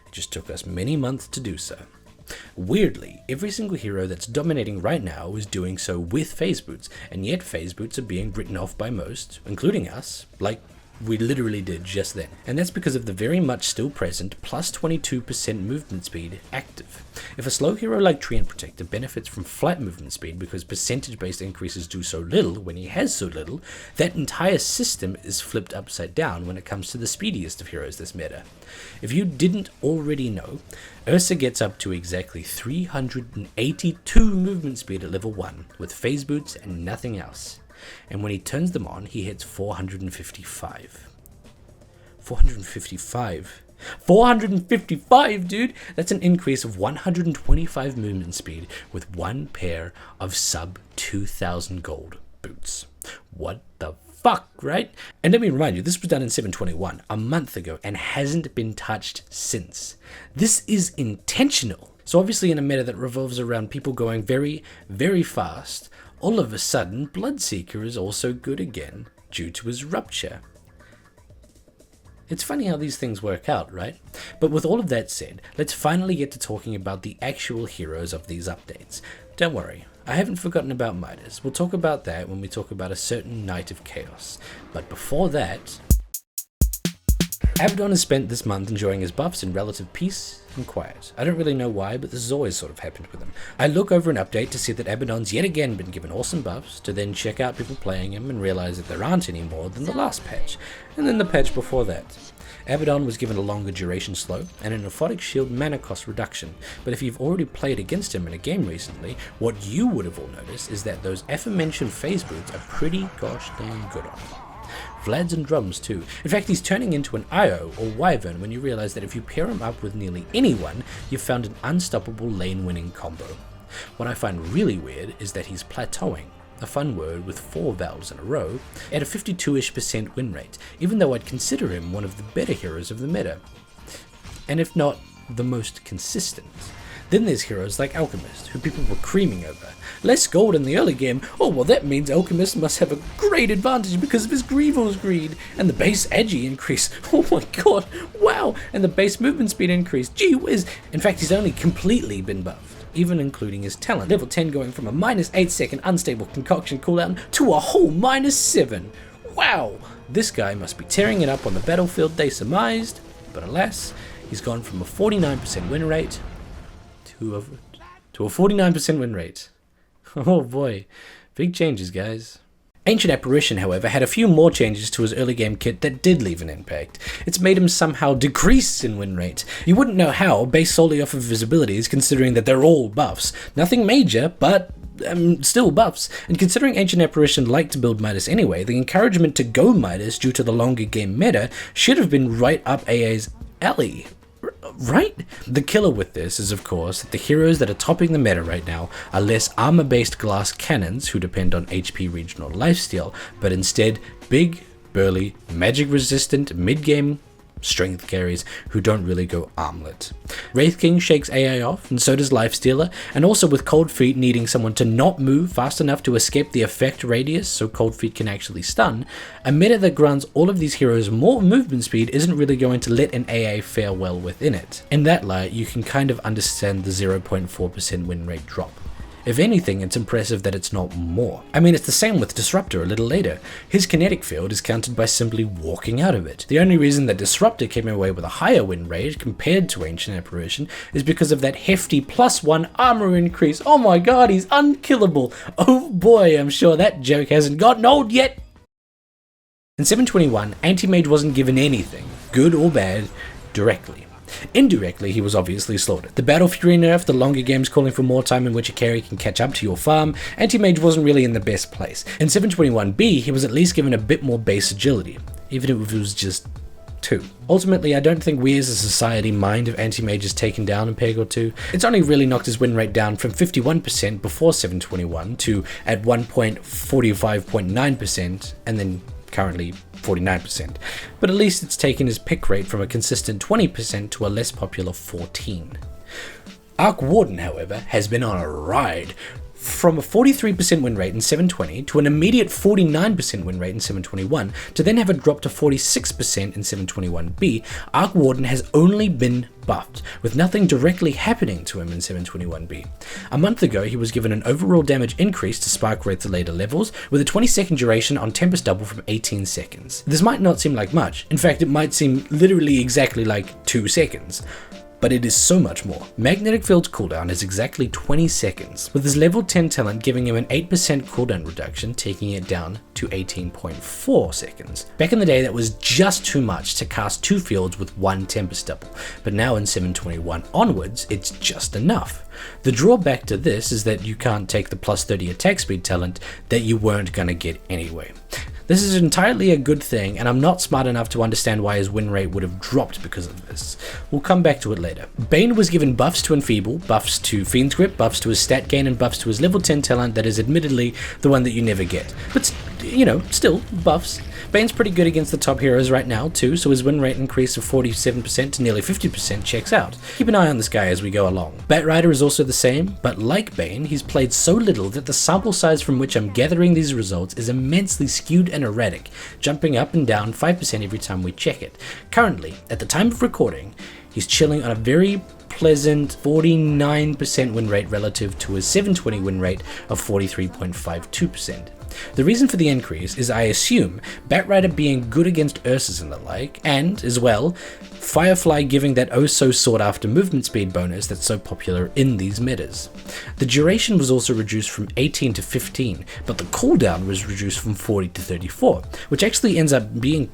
It just took us many months to do so. Weirdly, every single hero that's dominating right now is doing so with phase boots, and yet phase boots are being written off by most, including us, like We literally did just then. And that's because of the very much still present plus 22% movement speed active. If a slow hero like Treant Protector benefits from flat movement speed because percentage-based increases do so little when he has so little, that entire system is flipped upside down when it comes to the speediest of heroes this meta. If you didn't already know, Ursa gets up to exactly 382 movement speed at level 1 with phase boots and nothing else. And when he turns them on, he hits 455. 455. 455, dude! That's an increase of 125 movement speed with one pair of sub 2,000 gold boots. What the fuck, right? And let me remind you, this was done in 7.21, a month ago, and hasn't been touched since. This is intentional. So obviously in a meta that revolves around people going very, very fast, all of a sudden, Bloodseeker is also good again, due to his rupture. It's funny how these things work out, right? But with all of that said, let's finally get to talking about the actual heroes of these updates. Don't worry, I haven't forgotten about Midas. We'll talk about that when we talk about a certain Knight of Chaos. But before that, Abaddon has spent this month enjoying his buffs in relative peace and quiet. I don't really know why, but this has always sort of happened with him. I look over an update to see that Abaddon's yet again been given awesome buffs, to then check out people playing him and realize that there aren't any more than the last patch, and then the patch before that. Abaddon was given a longer duration slow and an Aphotic Shield mana cost reduction, but if you've already played against him in a game recently, what you would have all noticed is that those aforementioned phase boots are pretty gosh dang good on him. Vlads and drums too. In fact, he's turning into an Io or Wyvern when you realize that if you pair him up with nearly anyone, you've found an unstoppable lane-winning combo. What I find really weird is that he's plateauing, a fun word with 4 vowels in a row, at a 52-ish% win rate, even though I'd consider him one of the better heroes of the meta. And if not, the most consistent. Then there's heroes like Alchemist, who people were creaming over. Less gold in the early game, oh well that means Alchemist must have a great advantage because of his Grievo's Greed, and the base Agi increase, oh my god, wow, and the base movement speed increase, gee whiz. In fact, he's only completely been buffed, even including his talent. Level 10 going from a -8 second unstable concoction cooldown to a whole -7. Wow, this guy must be tearing it up on the battlefield they surmised, but alas, he's gone from a 49% win rate to a 49% win rate. Oh boy, big changes, guys. Ancient Apparition, however, had a few more changes to his early game kit that did leave an impact. It's made him somehow decrease in win rate. You wouldn't know how, based solely off of his abilities, considering that they're all buffs. Nothing major, but still buffs. And considering Ancient Apparition liked to build Midas anyway, the encouragement to go Midas due to the longer game meta should have been right up AA's alley. Right? The killer with this is, of course, that the heroes that are topping the meta right now are less armor-based glass cannons who depend on HP regional lifesteal, but instead big, burly, magic-resistant, mid-game strength carries who don't really go armlet. Wraith King shakes AI off, and so does Lifestealer, and also with Cold Feet needing someone to not move fast enough to escape the effect radius so Cold Feet can actually stun, a meta that grants all of these heroes more movement speed isn't really going to let an AA fare well within it. In that light, you can kind of understand the 0.4% win rate drop. If anything, it's impressive that it's not more. I mean, it's the same with Disruptor a little later. His kinetic field is countered by simply walking out of it. The only reason that Disruptor came away with a higher win rate compared to Ancient Apparition is because of that hefty +1 armor increase. Oh my god, he's unkillable. Oh boy, I'm sure that joke hasn't gotten old yet. In 7.21, Anti-Mage wasn't given anything, good or bad, directly. Indirectly, he was obviously slaughtered. The Battle Fury nerf, the longer games calling for more time in which a carry can catch up to your farm, Anti-Mage wasn't really in the best place. In 7.21b, he was at least given a bit more base agility, even if it was just 2. Ultimately, I don't think we as a society mind if Anti-Mage is taken down a peg or 2. It's only really knocked his win rate down from 51% before 7.21 to at one point 45.9%, and then currently 49%, but at least it's taken his pick rate from a consistent 20% to a less popular 14. Arc Warden, however, has been on a ride. From a 43% win rate in 720 to an immediate 49% win rate in 721, to then have a drop to 46% in 721b, Arc Warden has only been buffed, with nothing directly happening to him in 721b. A month ago, he was given an overall damage increase to spark rate to later levels, with a 20-second duration on Tempest Double from 18 seconds. This might not seem like much. In fact, it might seem literally exactly like 2 seconds. But it is so much more. Magnetic Field's cooldown is exactly 20 seconds, with his level 10 talent giving him an 8% cooldown reduction, taking it down to 18.4 seconds. Back in the day, that was just too much to cast 2 fields with 1 Tempest Double, but now in 721 onwards, it's just enough. The drawback to this is that you can't take the plus 30 attack speed talent that you weren't gonna get anyway. This is entirely a good thing, and I'm not smart enough to understand why his win rate would have dropped because of this. We'll come back to it later. Bane was given buffs to Enfeeble, buffs to Fiend's Grip, buffs to his stat gain, and buffs to his level 10 talent that is admittedly the one that you never get. But, you know, still, buffs. Bane's pretty good against the top heroes right now too, so his win rate increase of 47% to nearly 50% checks out. Keep an eye on this guy as we go along. Batrider is also the same, but like Bane, he's played so little that the sample size from which I'm gathering these results is immensely skewed and erratic, jumping up and down 5% every time we check it. Currently, at the time of recording, he's chilling on a very pleasant 49% win rate relative to his 720 win rate of 43.52%. The reason for the increase is, I assume, Batrider being good against Ursus and the like, and, as well, Firefly giving that oh-so sought-after movement speed bonus that's so popular in these metas. The duration was also reduced from 18 to 15, but the cooldown was reduced from 40 to 34, which actually ends up being,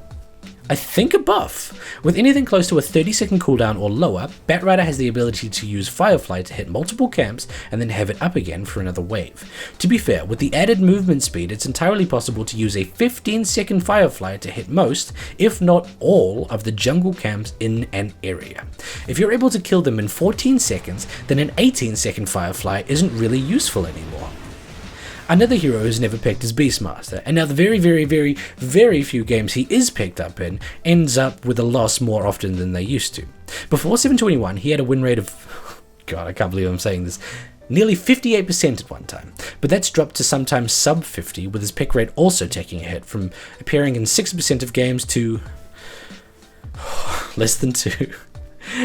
I think, a buff. With anything close to a 30-second cooldown or lower, Batrider has the ability to use Firefly to hit multiple camps and then have it up again for another wave. To be fair, with the added movement speed, it's entirely possible to use a 15-second Firefly to hit most, if not all, of the jungle camps in an area. If you're able to kill them in 14 seconds, then an 18-second Firefly isn't really useful anymore. Another hero who's never picked is Beastmaster, and now the very few games he is picked up in ends up with a loss more often than they used to. Before 721, he had a win rate of, God, I can't believe I'm saying this, nearly 58% at one time, but that's dropped to sometimes sub 50, with his pick rate also taking a hit from appearing in 6% of games to less than 2.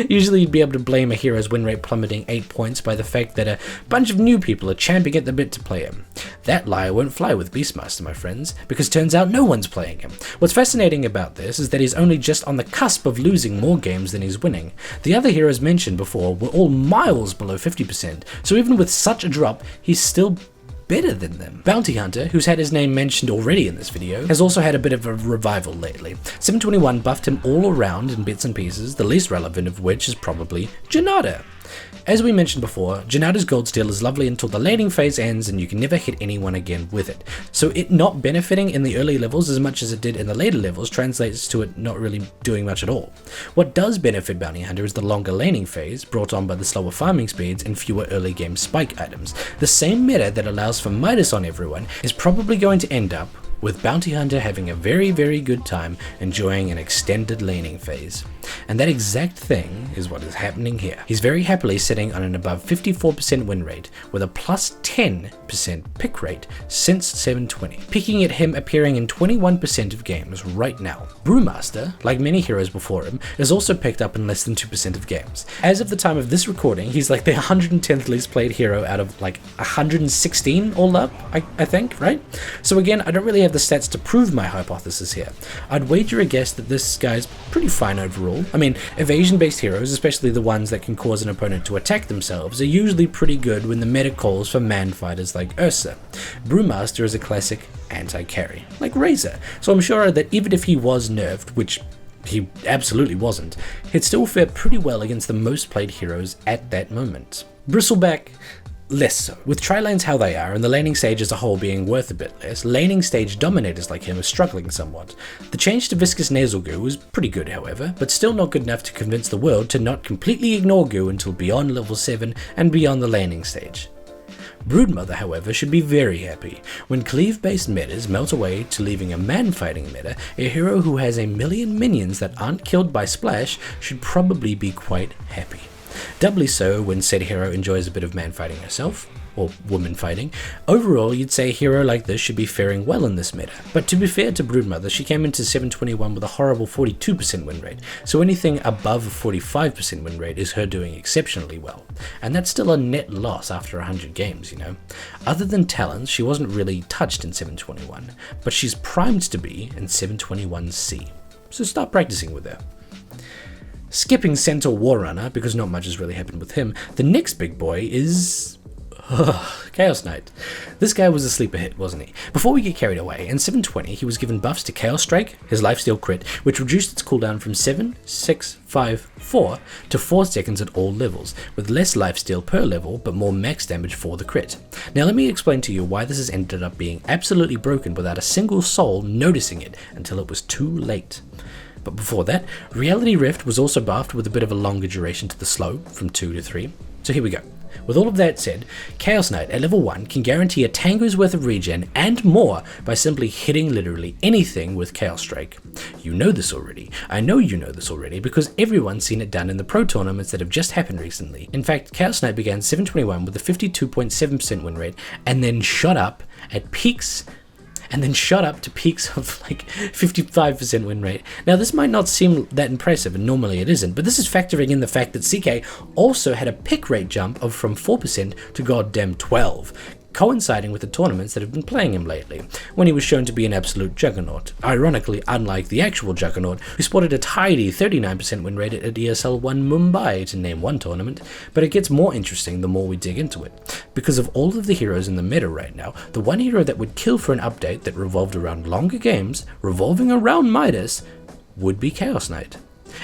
Usually you'd be able to blame a hero's win rate plummeting 8 points by the fact that a bunch of new people are champing at the bit to play him. That lie won't fly with Beastmaster, my friends, because turns out no one's playing him. What's fascinating about this is that he's only just on the cusp of losing more games than he's winning. The other heroes mentioned before were all miles below 50%, so even with such a drop, he's still better than them. Bounty Hunter, who's had his name mentioned already in this video, has also had a bit of a revival lately. 721 buffed him all around in bits and pieces, the least relevant of which is probably Janata. As we mentioned before, Janata's gold steal is lovely until the laning phase ends and you can never hit anyone again with it. So it not benefiting in the early levels as much as it did in the later levels translates to it not really doing much at all. What does benefit Bounty Hunter is the longer laning phase, brought on by the slower farming speeds and fewer early game spike items. The same meta that allows for Midas on everyone is probably going to end up with Bounty Hunter having a very good time enjoying an extended laning phase. And that exact thing is what is happening here. He's very happily sitting on an above 54% win rate with a plus 10% pick rate since 720, picking at him appearing in 21% of games right now. Brewmaster, like many heroes before him, is also picked up in less than 2% of games. As of the time of this recording, he's like the 110th least played hero out of like 116 all up, I think, right? So again, I don't really have the stats to prove my hypothesis here. I'd wager a guess that this guy's pretty fine overall. I mean, evasion-based heroes, especially the ones that can cause an opponent to attack themselves, are usually pretty good when the meta calls for man fighters like Ursa. Brewmaster is a classic anti-carry, like Razor, so I'm sure that even if he was nerfed, which he absolutely wasn't, he'd still fare pretty well against the most played heroes at that moment. Bristleback, less so. With tri-lanes how they are, and the laning stage as a whole being worth a bit less, laning stage dominators like him are struggling somewhat. The change to viscous nasal goo was pretty good, however, but still not good enough to convince the world to not completely ignore goo until beyond level 7 and beyond the laning stage. Broodmother, however, should be very happy. When cleave-based metas melt away to leaving a man-fighting meta, a hero who has a million minions that aren't killed by splash should probably be quite happy. Doubly so when said hero enjoys a bit of man fighting herself, or woman fighting. Overall, you'd say a hero like this should be faring well in this meta. But to be fair to Broodmother, she came into 7.21 with a horrible 42% win rate, so anything above a 45% win rate is her doing exceptionally well. And that's still a net loss after 100 games, you know. Other than talents, she wasn't really touched in 7.21, but she's primed to be in 7.21c. So start practicing with her. Skipping Centaur Warrunner, because not much has really happened with him, the next big boy is Chaos Knight. This guy was a sleeper hit, wasn't he? Before we get carried away, in 720 he was given buffs to Chaos Strike, his lifesteal crit, which reduced its cooldown from 7, 6, 5, 4 to 4 seconds at all levels, with less lifesteal per level but more max damage for the crit. Now let me explain to you why this has ended up being absolutely broken without a single soul noticing it until it was too late. But before that, Reality Rift was also buffed with a bit of a longer duration to the slow, from 2 to 3. So here we go. With all of that said, Chaos Knight at level 1 can guarantee a tango's worth of regen and more by simply hitting literally anything with Chaos Strike. You know this already. I know you know this already because everyone's seen it done in the pro tournaments that have just happened recently. In fact, Chaos Knight began 7.21 with a 52.7% win rate and then shot up to peaks of like 55% win rate. Now this might not seem that impressive, and normally it isn't, but this is factoring in the fact that CK also had a pick rate jump of from 4% to goddamn 12%, coinciding with the tournaments that have been playing him lately, when he was shown to be an absolute juggernaut, ironically unlike the actual juggernaut, who sported a tidy 39% win rate at ESL 1 Mumbai, to name one tournament. But it gets more interesting the more we dig into it. Because of all of the heroes in the meta right now, the one hero that would kill for an update that revolved around longer games, revolving around Midas, would be Chaos Knight.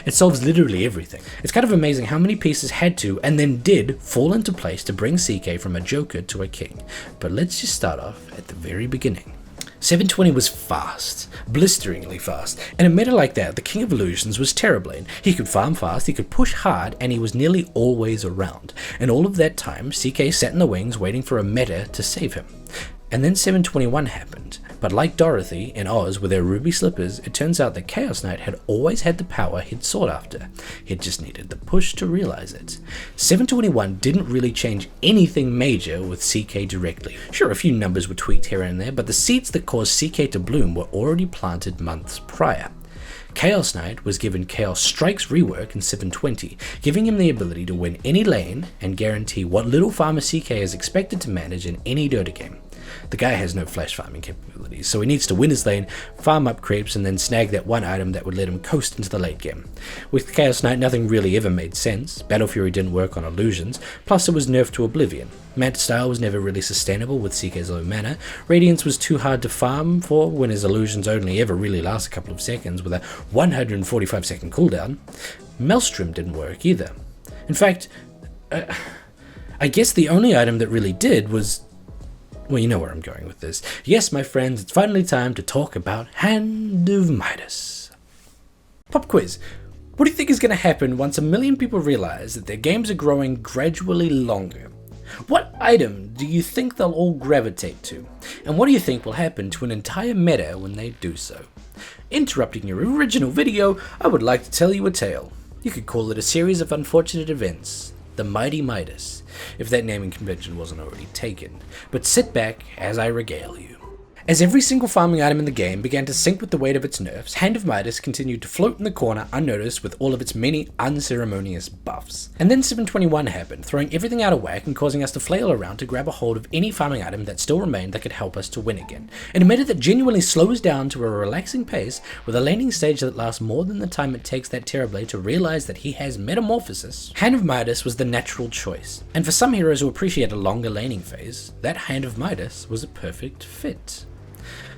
It solves literally everything. It's kind of amazing how many pieces had to, and then did, fall into place to bring CK from a joker to a king. But let's just start off at the very beginning. 720 was fast, blisteringly fast. In a meta like that, the King of Illusions was Terrorblade. He could farm fast, he could push hard, and he was nearly always around. And all of that time, CK sat in the wings waiting for a meta to save him. And then 721 happened, but like Dorothy in Oz with her ruby slippers, it turns out that Chaos Knight had always had the power he'd sought after. He just needed the push to realize it. 721 didn't really change anything major with CK directly. Sure, a few numbers were tweaked here and there, but the seeds that caused CK to bloom were already planted months prior. Chaos Knight was given Chaos Strike's rework in 720, giving him the ability to win any lane and guarantee what little farmer CK is expected to manage in any Dota game. The guy has no flash farming capabilities, so he needs to win his lane, farm up creeps, and then snag that one item that would let him coast into the late game. With Chaos Knight, nothing really ever made sense. Battle Fury didn't work on illusions, plus it was nerfed to Oblivion. Manta Style was never really sustainable with CK's low mana. Radiance was too hard to farm for when his illusions only ever really last a couple of seconds with a 145 second cooldown. Maelstrom didn't work either. In fact, I guess the only item that really did was... well, you know where I'm going with this. Yes, my friends, it's finally time to talk about Hand of Midas. Pop quiz. What do you think is going to happen once 1 million people realize that their games are growing gradually longer? What item do you think they'll all gravitate to? And what do you think will happen to an entire meta when they do so? Interrupting your original video, I would like to tell you a tale. You could call it a series of unfortunate events. The Mighty Midas, if that naming convention wasn't already taken. But sit back as I regale you. As every single farming item in the game began to sync with the weight of its nerfs, Hand of Midas continued to float in the corner unnoticed with all of its many unceremonious buffs. And then 721 happened, throwing everything out of whack and causing us to flail around to grab a hold of any farming item that still remained that could help us to win again. In a meta that genuinely slows down to a relaxing pace, with a laning stage that lasts more than the time it takes that Terrorblade to realize that he has metamorphosis, Hand of Midas was the natural choice. And for some heroes who appreciate a longer laning phase, that Hand of Midas was a perfect fit.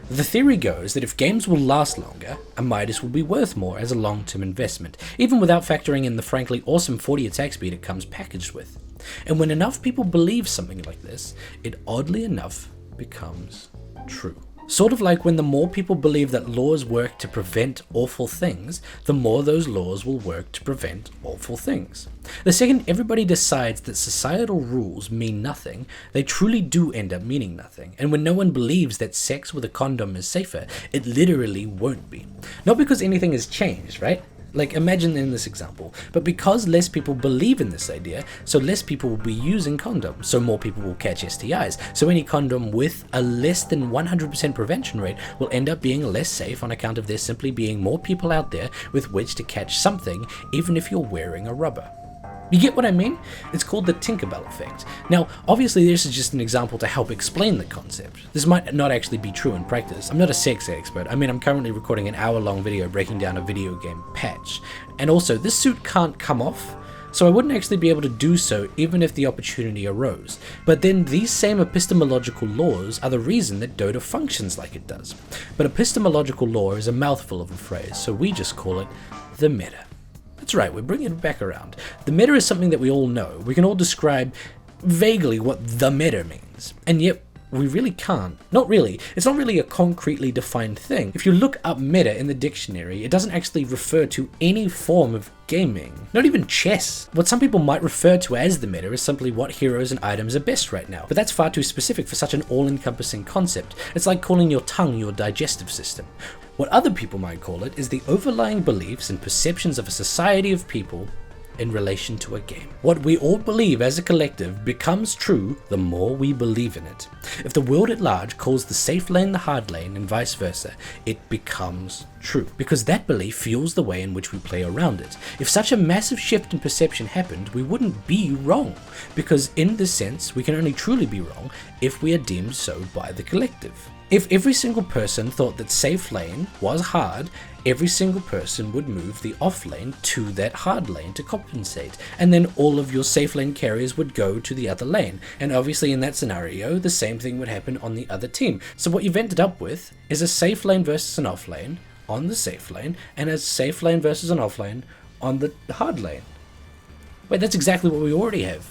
The theory goes that if games will last longer, a Midas will be worth more as a long-term investment, even without factoring in the frankly awesome 40 attack speed it comes packaged with. And when enough people believe something like this, it oddly enough becomes true. Sort of like when the more people believe that laws work to prevent awful things, the more those laws will work to prevent awful things. The second everybody decides that societal rules mean nothing, they truly do end up meaning nothing. And when no one believes that sex with a condom is safer, it literally won't be. Not because anything has changed, right? Like, imagine in this example, but because less people believe in this idea, so less people will be using condoms, so more people will catch STIs. So any condom with a less than 100% prevention rate will end up being less safe on account of there simply being more people out there with which to catch something, even if you're wearing a rubber. You get what I mean? It's called the Tinkerbell effect. Now, obviously this is just an example to help explain the concept. This might not actually be true in practice. I'm not a sex expert. I mean, I'm currently recording an hour-long video breaking down a video game patch. And also, this suit can't come off, so I wouldn't actually be able to do so even if the opportunity arose. But then these same epistemological laws are the reason that Dota functions like it does. But epistemological law is a mouthful of a phrase, so we just call it the meta. That's right, we're bringing it back around. The meta is something that we all know. We can all describe vaguely what the meta means, and yet we really can't. Not really. It's not really a concretely defined thing. If you look up meta in the dictionary, it doesn't actually refer to any form of gaming, not even chess. What some people might refer to as the meta is simply what heroes and items are best right now, but that's far too specific for such an all-encompassing concept. It's like calling your tongue your digestive system. What other people might call it is the overlying beliefs and perceptions of a society of people in relation to a game. What we all believe as a collective becomes true the more we believe in it. If the world at large calls the safe lane the hard lane and vice versa, it becomes true, because that belief fuels the way in which we play around it. If such a massive shift in perception happened, we wouldn't be wrong, because in this sense, we can only truly be wrong if we are deemed so by the collective. If every single person thought that safe lane was hard, every single person would move the off lane to that hard lane to compensate, and then all of your safe lane carriers would go to the other lane, and obviously in that scenario the same thing would happen on the other team. So what you've ended up with is a safe lane versus an off lane on the safe lane, and a safe lane versus an off lane on the hard lane. Wait, that's exactly what we already have.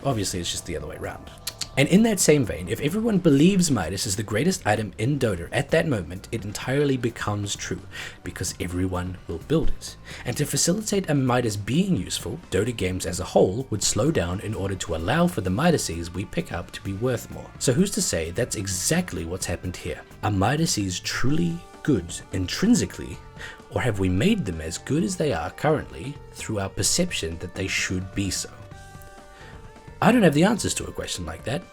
Obviously it's just the other way around. And in that same vein, if everyone believes Midas is the greatest item in Dota at that moment, it entirely becomes true, because everyone will build it. And to facilitate a Midas being useful, Dota games as a whole would slow down in order to allow for the Midases we pick up to be worth more. So who's to say that's exactly what's happened here? Are Midases truly good intrinsically, or have we made them as good as they are currently through our perception that they should be so? I don't have the answers to a question like that,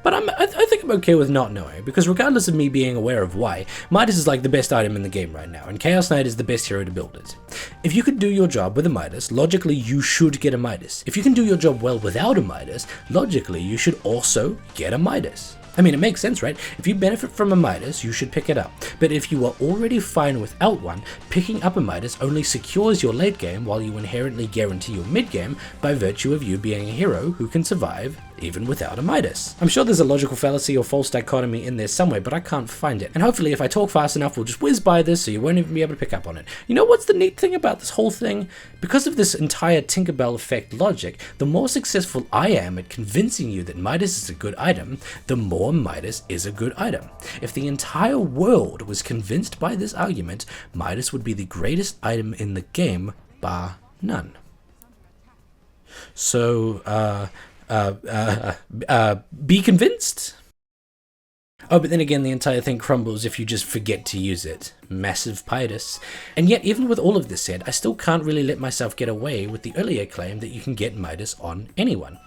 but I think I'm okay with not knowing, because regardless of me being aware of why, Midas is like the best item in the game right now, and Chaos Knight is the best hero to build it. If you could do your job with a Midas, logically you should get a Midas. If you can do your job well without a Midas, logically you should also get a Midas. I mean, it makes sense, right? If you benefit from a Midas, you should pick it up. But if you are already fine without one, picking up a Midas only secures your late game while you inherently guarantee your mid game by virtue of you being a hero who can survive even without a Midas. I'm sure there's a logical fallacy or false dichotomy in there somewhere, but I can't find it. And hopefully if I talk fast enough, we'll just whiz by this so you won't even be able to pick up on it. You know what's the neat thing about this whole thing? Because of this entire Tinkerbell effect logic, the more successful I am at convincing you that Midas is a good item, the more Midas is a good item. If the entire world was convinced by this argument, Midas would be the greatest item in the game, bar none. So, be convinced? Oh, but then again, the entire thing crumbles if you just forget to use it. Massive Midas. And yet, even with all of this said, I still can't really let myself get away with the earlier claim that you can get Midas on anyone.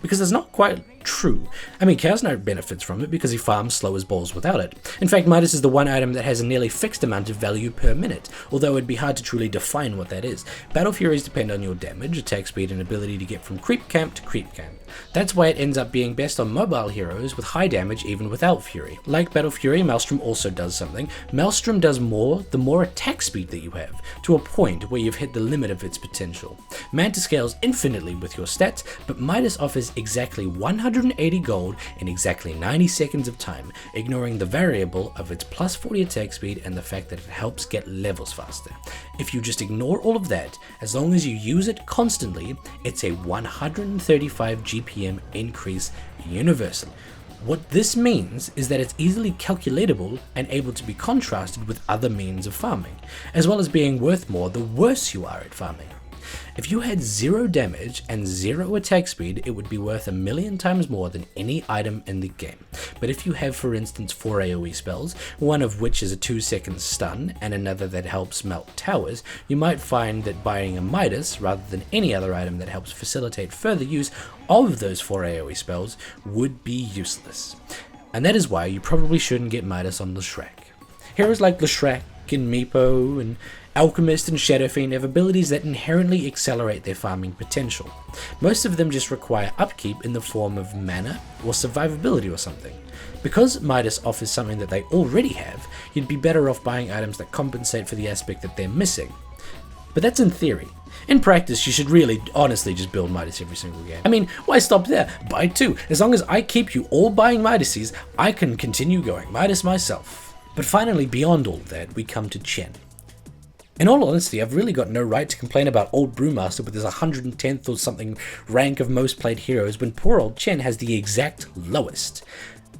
Because it's not quite true. I mean, Chaos Knight benefits from it because he farms slow as balls without it. In fact, Midas is the one item that has a nearly fixed amount of value per minute, although it'd be hard to truly define what that is. Battle Furies depend on your damage, attack speed, and ability to get from creep camp to creep camp. That's why it ends up being best on mobile heroes with high damage even without Fury. Like Battle Fury, Maelstrom also does something. Maelstrom does more the more attack speed that you have, to a point where you've hit the limit of its potential. Manta scales infinitely with your stats, but Midas offers exactly 180 gold in exactly 90 seconds of time, ignoring the variable of its plus 40 attack speed and the fact that it helps get levels faster. If you just ignore all of that, as long as you use it constantly, it's a 135 GPM increase universally. What this means is that it's easily calculatable and able to be contrasted with other means of farming, as well as being worth more the worse you are at farming. If you had 0 damage and 0 attack speed, it would be worth 1,000,000 times more than any item in the game. But if you have, for instance, 4 AoE spells, one of which is a 2-second stun and another that helps melt towers, you might find that buying a Midas, rather than any other item that helps facilitate further use of those 4 AoE spells, would be useless. And that is why you probably shouldn't get Midas on Leshrac. Heroes like Leshrac and Meepo and Alchemist and Shadow Fiend have abilities that inherently accelerate their farming potential. Most of them just require upkeep in the form of mana or survivability or something. Because Midas offers something that they already have, you'd be better off buying items that compensate for the aspect that they're missing. But that's in theory. In practice, you should really, honestly, just build Midas every single game. I mean, why stop there? Buy 2. As long as I keep you all buying Midases, I can continue going Midas myself. But finally, beyond all that, we come to Chen. In all honesty, I've really got no right to complain about old Brewmaster with his 110th or something rank of most played heroes when poor old Chen has the exact lowest.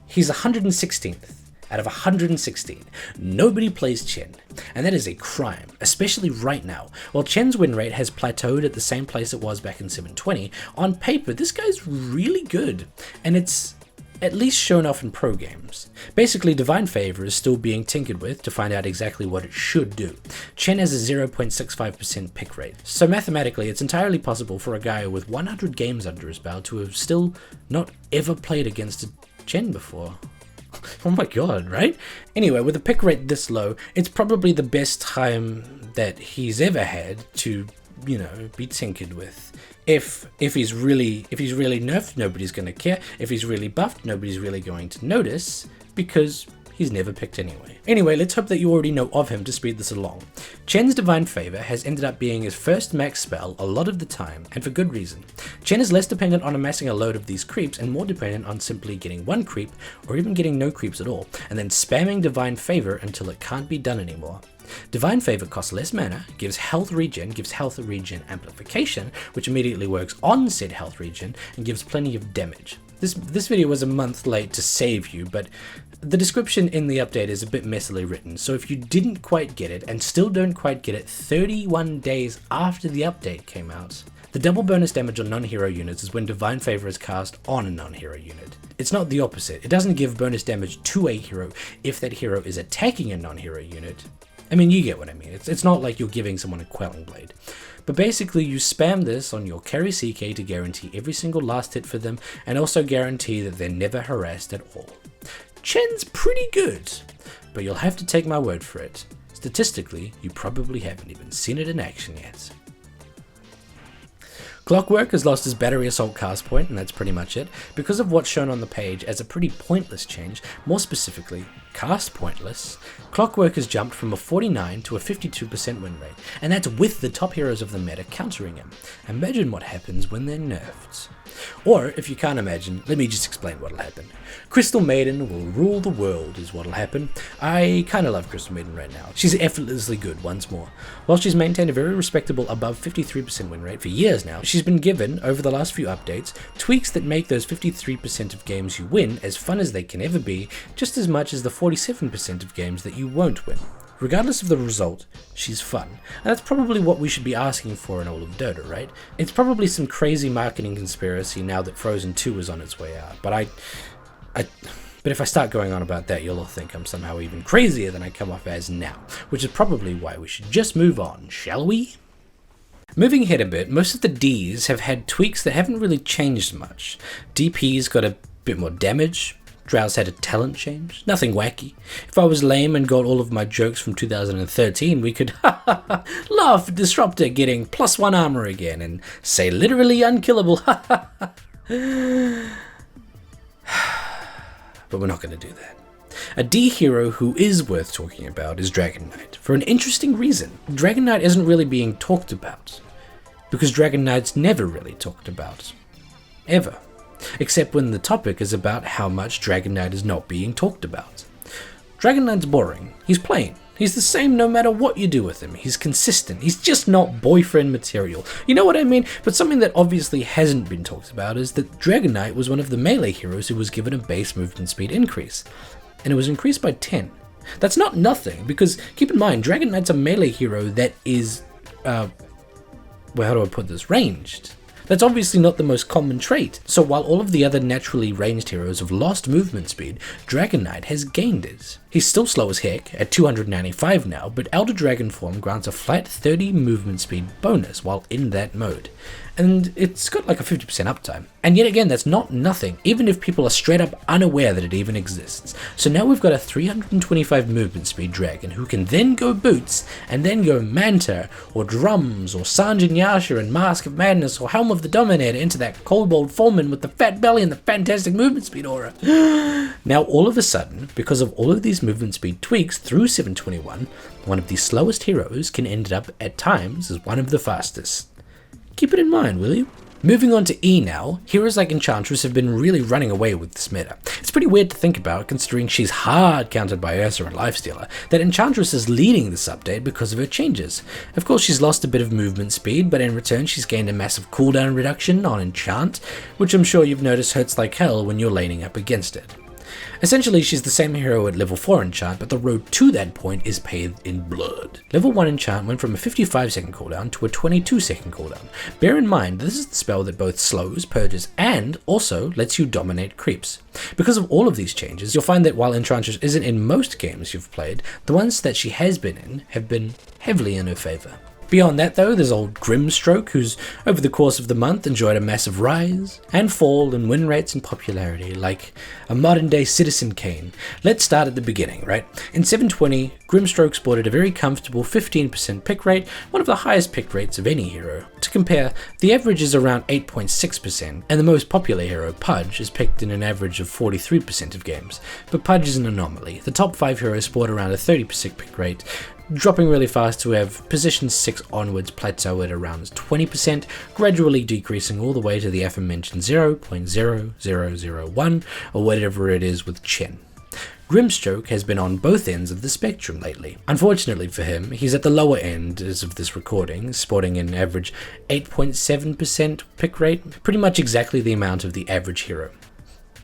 He's 116th out of 116. Nobody plays Chen, and that is a crime, especially right now. While Chen's win rate has plateaued at the same place it was back in 7.20, on paper this guy's really good, and it's at least shown off in pro games. Basically, Divine Favor is still being tinkered with to find out exactly what it should do. Chen has a 0.65% pick rate, so mathematically it's entirely possible for a guy with 100 games under his belt to have still not ever played against a Chen before. Oh my god, right? Anyway, with a pick rate this low, it's probably the best time that he's ever had to, be tinkered with. If he's really nerfed, nobody's going to care. If he's really buffed, nobody's really going to notice, because he's never picked anyway. Anyway, let's hope that you already know of him to speed this along. Chen's Divine Favor has ended up being his first max spell a lot of the time, and for good reason. Chen is less dependent on amassing a load of these creeps and more dependent on simply getting one creep, or even getting no creeps at all, and then spamming Divine Favor until it can't be done anymore. Divine Favor costs less mana, gives health regen amplification, which immediately works on said health regen, and gives plenty of damage. This video was a month late to save you, but the description in the update is a bit messily written, so if you didn't quite get it, and still don't quite get it 31 days after the update came out, the double bonus damage on non-hero units is when Divine Favor is cast on a non-hero unit. It's not the opposite. It doesn't give bonus damage to a hero if that hero is attacking a non-hero unit. I mean, you get what I mean. It's not like you're giving someone a Quelling Blade. But basically, you spam this on your carry CK to guarantee every single last hit for them, and also guarantee that they're never harassed at all. Chen's pretty good, but you'll have to take my word for it. Statistically, you probably haven't even seen it in action yet. Clockwork has lost his battery assault cast point, and that's pretty much it, because of what's shown on the page as a pretty pointless change, more specifically, cast pointless. Clockwork has jumped from a 49 to a 52% win rate, and that's with the top heroes of the meta countering him. Imagine what happens when they're nerfed. Or, if you can't imagine, let me just explain what'll happen. Crystal Maiden will rule the world is what'll happen. I kinda love Crystal Maiden right now. She's effortlessly good once more. While she's maintained a very respectable above 53% win rate for years now, she's been given, over the last few updates, tweaks that make those 53% of games you win as fun as they can ever be, just as much as the 47% of games that you won't win. Regardless of the result, she's fun. And that's probably what we should be asking for in all of Dota, right? It's probably some crazy marketing conspiracy now that Frozen 2 is on its way out, but if I start going on about that, you'll all think I'm somehow even crazier than I come off as now, which is probably why we should just move on, shall we? Moving ahead a bit, most of the Ds have had tweaks that haven't really changed much. DP's got a bit more damage. Drow's had a talent change, nothing wacky. If I was lame and got all of my jokes from 2013, we could laugh at Disruptor getting +1 armor again and say literally unkillable. But we're not going to do that. A D hero who is worth talking about is Dragon Knight, for an interesting reason. Dragon Knight isn't really being talked about, because Dragon Knight's never really talked about. Ever. Except when the topic is about how much Dragon Knight is not being talked about. Dragon Knight's boring. He's plain. He's the same no matter what you do with him. He's consistent. He's just not boyfriend material. You know what I mean? But something that obviously hasn't been talked about is that Dragon Knight was one of the melee heroes who was given a base movement speed increase. And it was increased by 10. That's not nothing, because keep in mind, Dragon Knight's a melee hero that is well, how do I put this, ranged. That's obviously not the most common trait, so while all of the other naturally ranged heroes have lost movement speed, Dragon Knight has gained it. He's still slow as heck, at 295 now, but Elder Dragon form grants a flat 30 movement speed bonus while in that mode. And it's got like a 50% uptime. And yet again, that's not nothing, even if people are straight up unaware that it even exists. So now we've got a 325 movement speed dragon who can then go boots, and then go Manta, or drums, or Sanjin Yasha and Mask of Madness, or Helm of the Dominator into that Kobold Foreman with the fat belly and the fantastic movement speed aura. Now all of a sudden, because of all of these movement speed tweaks through 7.21, one of the slowest heroes can end up at times as one of the fastest. Keep it in mind, will you? Moving on to E now, heroes like Enchantress have been really running away with this meta. It's pretty weird to think about, considering she's hard countered by Ursa and Lifestealer, that Enchantress is leading this update because of her changes. Of course she's lost a bit of movement speed, but in return she's gained a massive cooldown reduction on Enchant, which I'm sure you've noticed hurts like hell when you're laning up against it. Essentially, she's the same hero at level 4 enchant, but the road to that point is paved in blood. Level 1 enchant went from a 55 second cooldown to a 22 second cooldown. Bear in mind, this is the spell that both slows, purges, and also lets you dominate creeps. Because of all of these changes, you'll find that while Enchantress isn't in most games you've played, the ones that she has been in have been heavily in her favour. Beyond that though, there's old Grimstroke, who's over the course of the month enjoyed a massive rise and fall in win rates and popularity, like a modern day Citizen Kane. Let's start at the beginning, right? In 7.20, Grimstroke sported a very comfortable 15% pick rate, one of the highest pick rates of any hero. To compare, the average is around 8.6%, and the most popular hero, Pudge, is picked in an average of 43% of games. But Pudge is an anomaly. The top 5 heroes sport around a 30% pick rate, dropping really fast to have position 6 onwards plateau at around 20%, gradually decreasing all the way to the aforementioned 0.0001 or whatever it is with Chen. Grimstroke has been on both ends of the spectrum lately. Unfortunately for him, he's at the lower end as of this recording, sporting an average 8.7% pick rate, pretty much exactly the amount of the average hero.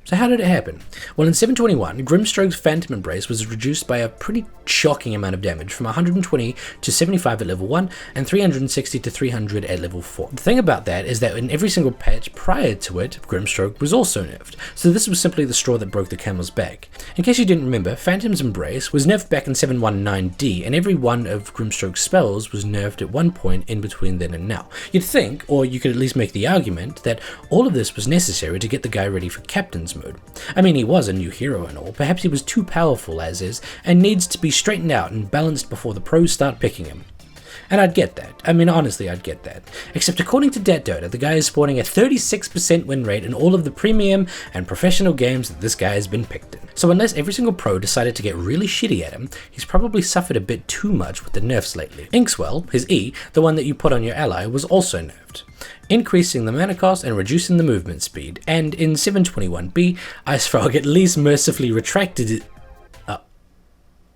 So how did it happen? Well, in 7.21, Grimstroke's Phantom Embrace was reduced by a pretty shocking amount of damage, from 120 to 75 at level 1 and 360 to 300 at level 4. The thing about that is that in every single patch prior to it, Grimstroke was also nerfed, so this was simply the straw that broke the camel's back. In case you didn't remember, Phantom's Embrace was nerfed back in 7.19d, and every one of Grimstroke's spells was nerfed at one point in between then and now. You'd think, or you could at least make the argument, that all of this was necessary to get the guy ready for Captain's mode. I mean, he was a new hero and all, perhaps he was too powerful as is, and needs to be straightened out and balanced before the pros start picking him. And I'd get that. I mean, honestly, I'd get that. Except according to DatDota, the guy is sporting a 36% win rate in all of the premium and professional games that this guy has been picked in. So unless every single pro decided to get really shitty at him, he's probably suffered a bit too much with the nerfs lately. Inkswell, his E, the one that you put on your ally, was also nerfed, increasing the mana cost and reducing the movement speed, and in 7.21b, IceFrog at least mercifully retracted it.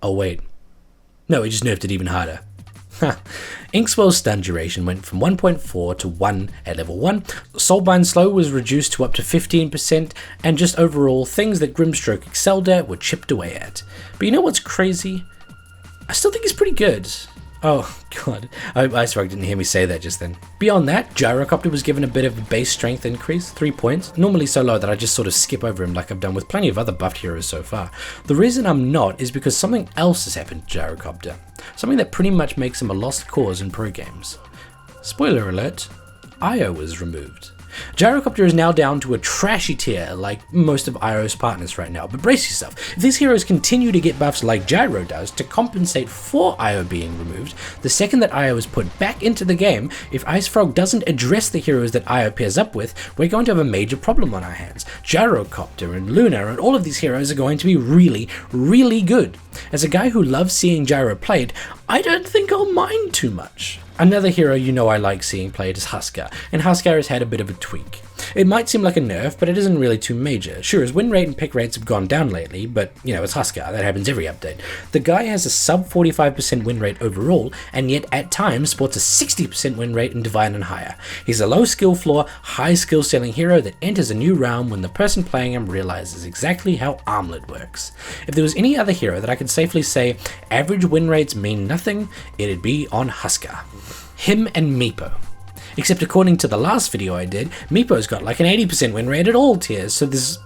Oh wait. No, he just nerfed it even harder. Inkswell's stun duration went from 1.4 to 1 at level 1, Soulbind Slow was reduced to up to 15%, and just overall, things that Grimstroke excelled at were chipped away at. But you know what's crazy? I still think he's pretty good. Oh god, I hope IceFrog didn't hear me say that just then. Beyond that, Gyrocopter was given a bit of a base strength increase, 3 points, normally so low that I just sort of skip over him like I've done with plenty of other buffed heroes so far. The reason I'm not is because something else has happened to Gyrocopter, something that pretty much makes him a lost cause in pro games. Spoiler alert, Io was removed. Gyrocopter is now down to a trashy tier like most of Io's partners right now, but brace yourself. If these heroes continue to get buffs like Gyro does to compensate for Io being removed, the second that Io is put back into the game, if IceFrog doesn't address the heroes that Io pairs up with, we're going to have a major problem on our hands. Gyrocopter and Luna and all of these heroes are going to be really, really good. As a guy who loves seeing Gyro played, I don't think I'll mind too much. Another hero you know I like seeing played is Huskar, and Huskar has had a bit of a tweak. It might seem like a nerf, but it isn't really too major. Sure, his win rate and pick rates have gone down lately, but you know, it's Huskar, that happens every update. The guy has a sub 45% win rate overall, and yet at times sports a 60% win rate in Divine and higher. He's a low skill floor, high skill ceiling hero that enters a new realm when the person playing him realizes exactly how Armlet works. If there was any other hero that I could safely say average win rates mean nothing, it'd be on Huskar. Him and Meepo. Except according to the last video I did, Meepo's got like an 80% win rate at all tiers, so there's,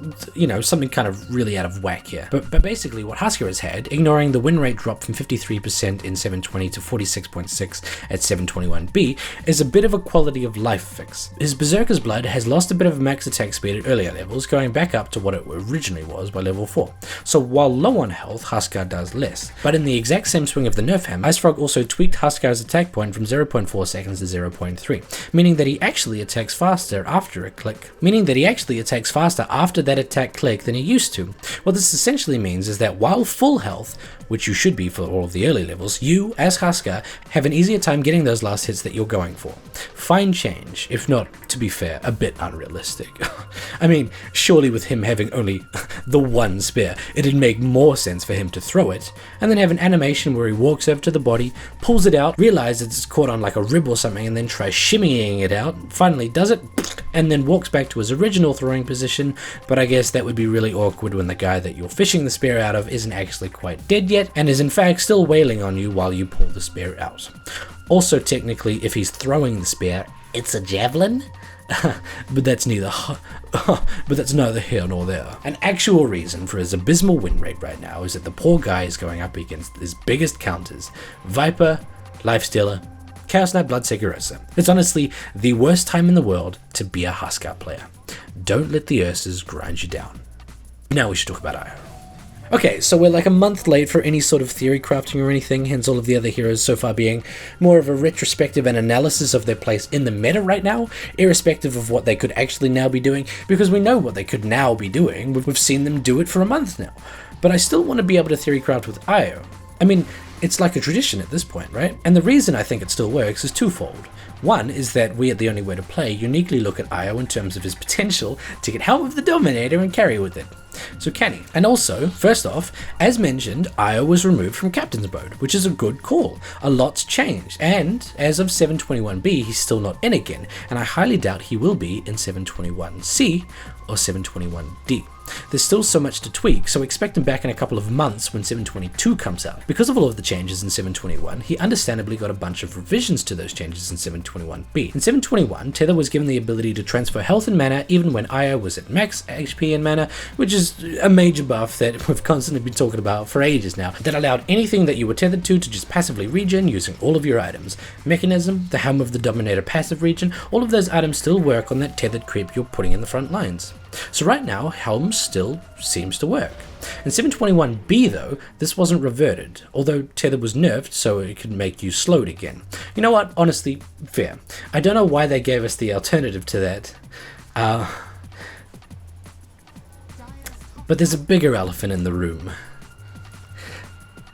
something kind of really out of whack here. But basically what Husker has had, ignoring the win rate drop from 53% in 720 to 46.6 at 7.21b, is a bit of a quality of life fix. His Berserker's Blood has lost a bit of max attack speed at earlier levels, going back up to what it originally was by level 4. So while low on health, Husker does less. But in the exact same swing of the nerf hammer, IceFrog also tweaked Huskar's attack point from 0.4 seconds to 0.3, meaning that he actually attacks faster after a click. Meaning that he actually attacks faster after that attack click than he used to. What this essentially means is that while full health, which you should be for all of the early levels, you, as Husker, have an easier time getting those last hits that you're going for. Fine change, if not, to be fair, a bit unrealistic. I mean, surely with him having only the one spear, it'd make more sense for him to throw it, and then have an animation where he walks over to the body, pulls it out, realizes it's caught on like a rib or something, and then tries shimmying it out, finally does it, and then walks back to his original throwing position. But I guess that would be really awkward when the guy that you're fishing the spear out of isn't actually quite dead yet, and is in fact still wailing on you while you pull the spear out. Also, technically, if he's throwing the spear, it's a javelin. but that's neither here nor there. An actual reason for his abysmal win rate right now is that the poor guy is going up against his biggest counters: Viper, Lifestealer, Chaos Knight, Bloodseeker, Ursa. It's honestly the worst time in the world to be a Husker player. Don't let the Ursas grind you down. Now we should talk about Io. Okay, so we're like a month late for any sort of theory crafting or anything, hence all of the other heroes so far being more of a retrospective and analysis of their place in the meta right now, irrespective of what they could actually now be doing, because we know what they could now be doing. We've seen them do it for a month now. But I still want to be able to theory craft with Io. I mean, it's like a tradition at this point, right? And the reason I think it still works is twofold. One is that we at The Only Way to Play uniquely look at Io in terms of his potential to get help of the Dominator and carry with it. So can he? And also, first off, as mentioned, Io was removed from Captain's Mode, which is a good call. A lot's changed, and as of 7.21b, he's still not in again, and I highly doubt he will be in 7.21c or 7.21d. There's still so much to tweak, so expect him back in a couple of months when 7.22 comes out. Because of all of the changes in 7.21, he understandably got a bunch of revisions to those changes in 7.21b. In 7.21, Tether was given the ability to transfer health and mana even when Io was at max HP and mana, which is a major buff that we've constantly been talking about for ages now, that allowed anything that you were tethered to just passively regen using all of your items. Mechanism, the Helm of the Dominator passive regen, all of those items still work on that tethered creep you're putting in the front lines. So right now, Helm still seems to work. In 7.21b though, this wasn't reverted, although Tether was nerfed so it could make you slowed again. You know what, honestly, fair. I don't know why they gave us the alternative to that. But there's a bigger elephant in the room.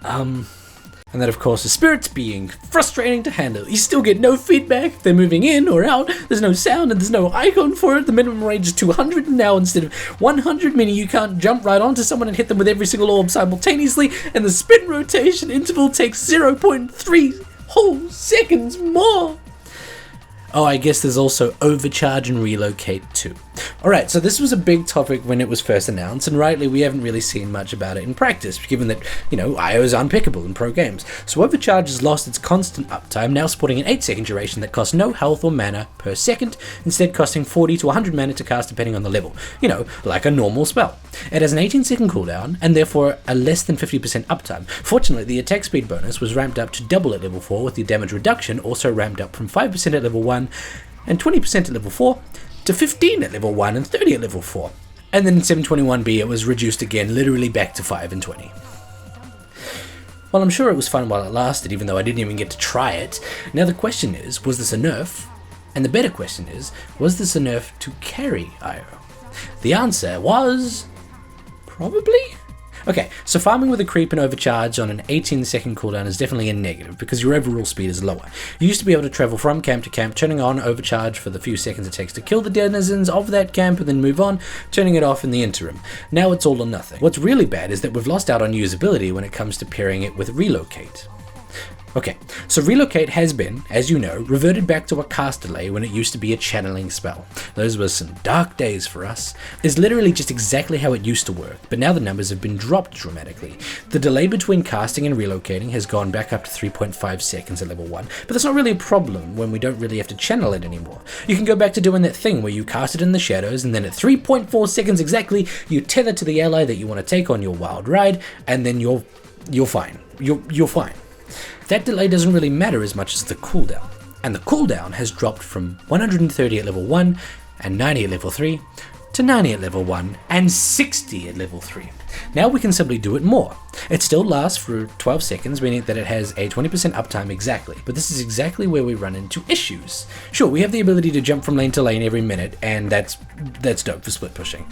And that of course is spirits being frustrating to handle. You still get no feedback if they're moving in or out, there's no sound and there's no icon for it. The minimum range is 200 now instead of 100, meaning you can't jump right onto someone and hit them with every single orb simultaneously, and the spin rotation interval takes 0.3 whole seconds more. Oh, I guess there's also overcharge and relocate too. Alright, so this was a big topic when it was first announced, and rightly we haven't really seen much about it in practice, given that, Io is unpickable in pro games. So overcharge has lost its constant uptime, now supporting an 8-second duration that costs no health or mana per second, instead costing 40 to 100 mana to cast depending on the level. Like a normal spell. It has an 18-second cooldown, and therefore a less than 50% uptime. Fortunately, the attack speed bonus was ramped up to double at level 4, with the damage reduction also ramped up from 5% at level 1 and 20% at level 4 to 15 at level 1 and 30 at level 4. And then in 7.21b it was reduced again, literally back to 5 and 20. Well, I'm sure it was fun while it lasted, even though I didn't even get to try it. Now the question is, was this a nerf? And the better question is, was this a nerf to carry Io? The answer was probably? Okay, so farming with a creep and overcharge on an 18-second cooldown is definitely a negative because your overall speed is lower. You used to be able to travel from camp to camp, turning on overcharge for the few seconds it takes to kill the denizens of that camp and then move on, turning it off in the interim. Now it's all or nothing. What's really bad is that we've lost out on usability when it comes to pairing it with relocate. Okay, so Relocate has been, as you know, reverted back to a cast delay when it used to be a channeling spell. Those were some dark days for us. It's literally just exactly how it used to work, but now the numbers have been dropped dramatically. The delay between casting and relocating has gone back up to 3.5 seconds at level 1, but that's not really a problem when we don't really have to channel it anymore. You can go back to doing that thing where you cast it in the shadows, and then at 3.4 seconds exactly, you tether to the ally that you want to take on your wild ride, and then you're fine. You're fine. That delay doesn't really matter as much as the cooldown, and the cooldown has dropped from 130 at level 1 and 90 at level 3 to 90 at level 1 and 60 at level 3. Now we can simply do it more. It still lasts for 12 seconds, meaning that it has a 20% uptime exactly, but this is exactly where we run into issues. Sure, we have the ability to jump from lane to lane every minute, and that's dope for split pushing.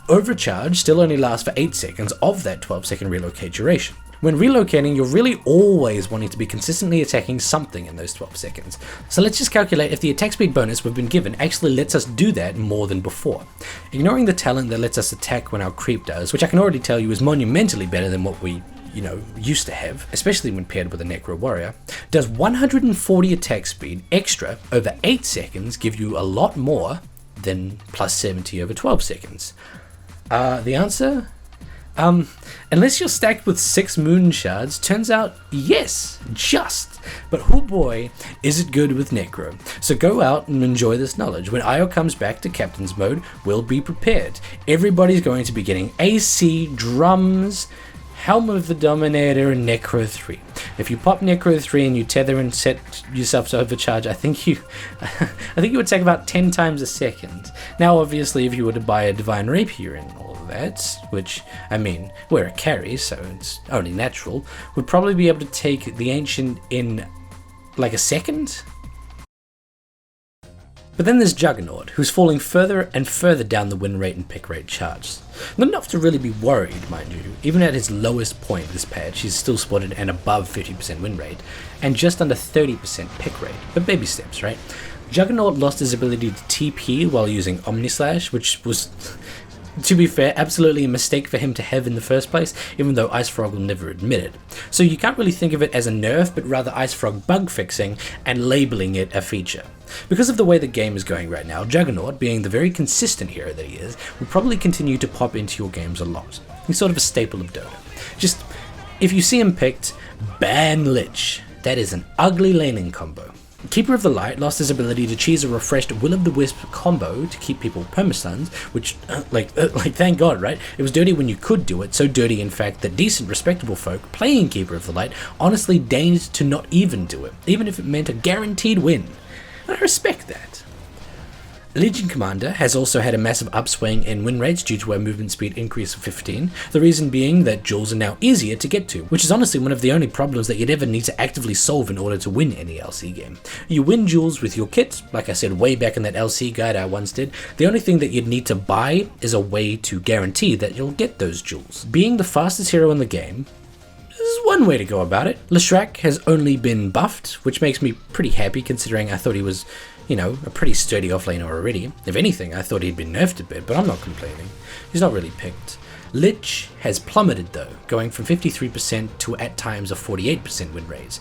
Overcharge still only lasts for 8 seconds of that 12-second relocate duration. When relocating, you're really always wanting to be consistently attacking something in those 12 seconds. So let's just calculate if the attack speed bonus we've been given actually lets us do that more than before. Ignoring the talent that lets us attack when our creep does, which I can already tell you is monumentally better than what we used to have, especially when paired with a Necro Warrior, does 140 attack speed extra over 8 seconds give you a lot more than plus 70 over 12 seconds? The answer? Unless you're stacked with 6 moon shards, turns out, yes, just. But oh boy, is it good with Necro. So go out and enjoy this knowledge. When Io comes back to Captain's mode, we'll be prepared. Everybody's going to be getting AC, drums, Helm of the Dominator, and Necro 3. If you pop Necro 3 and you tether and set yourself to overcharge, I think you would take about 10 times a second. Now obviously if you were to buy a Divine Rapier and all of that, which, I mean, we're a carry, so it's only natural, would probably be able to take the Ancient in like a second? But then there's Juggernaut, who's falling further and further down the win rate and pick rate charts. Not enough to really be worried, mind you. Even at his lowest point this patch, he's still spotted an above 50% win rate, and just under 30% pick rate, but baby steps, right? Juggernaut lost his ability to TP while using Omnislash, which was, to be fair, absolutely a mistake for him to have in the first place, even though IceFrog will never admit it. So you can't really think of it as a nerf, but rather IceFrog bug fixing and labeling it a feature. Because of the way the game is going right now, Juggernaut, being the very consistent hero that he is, will probably continue to pop into your games a lot. He's sort of a staple of Dota. Just, if you see him picked, ban Lich. That is an ugly laning combo. Keeper of the Light lost his ability to cheese a refreshed Will-o'-the-Wisp combo to keep people permastuns, which, thank God, right? It was dirty when you could do it, so dirty in fact that decent, respectable folk playing Keeper of the Light honestly deigned to not even do it, even if it meant a guaranteed win. And I respect that. Legion Commander has also had a massive upswing in win rates due to a movement speed increase of 15, the reason being that jewels are now easier to get to, which is honestly one of the only problems that you'd ever need to actively solve in order to win any LC game. You win jewels with your kit, like I said way back in that LC guide I once did. The only thing that you'd need to buy is a way to guarantee that you'll get those jewels. Being the fastest hero in the game, is one way to go about it. Leshrac has only been buffed, which makes me pretty happy considering I thought he was, a pretty sturdy offlaner already. If anything, I thought he'd been nerfed a bit, but I'm not complaining. He's not really picked. Lich has plummeted though, going from 53% to at times a 48% win rate.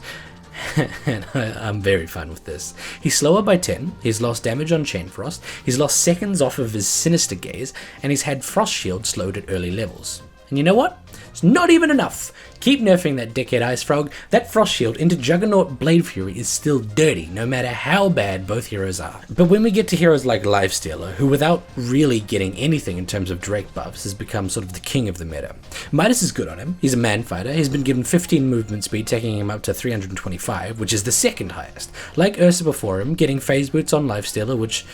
And I'm very fine with this. He's slower by 10, he's lost damage on Chainfrost, he's lost seconds off of his Sinister Gaze, and he's had Frost Shield slowed at early levels. And you know what? It's not even enough. Keep nerfing that dickhead IceFrog. That Frost Shield into Juggernaut Blade Fury is still dirty, no matter how bad both heroes are. But when we get to heroes like Lifestealer, who without really getting anything in terms of Drake buffs, has become sort of the king of the meta. Midas is good on him. He's a man fighter. He's been given 15 movement speed, taking him up to 325, which is the second highest. Like Ursa before him, getting phase boots on Lifestealer, which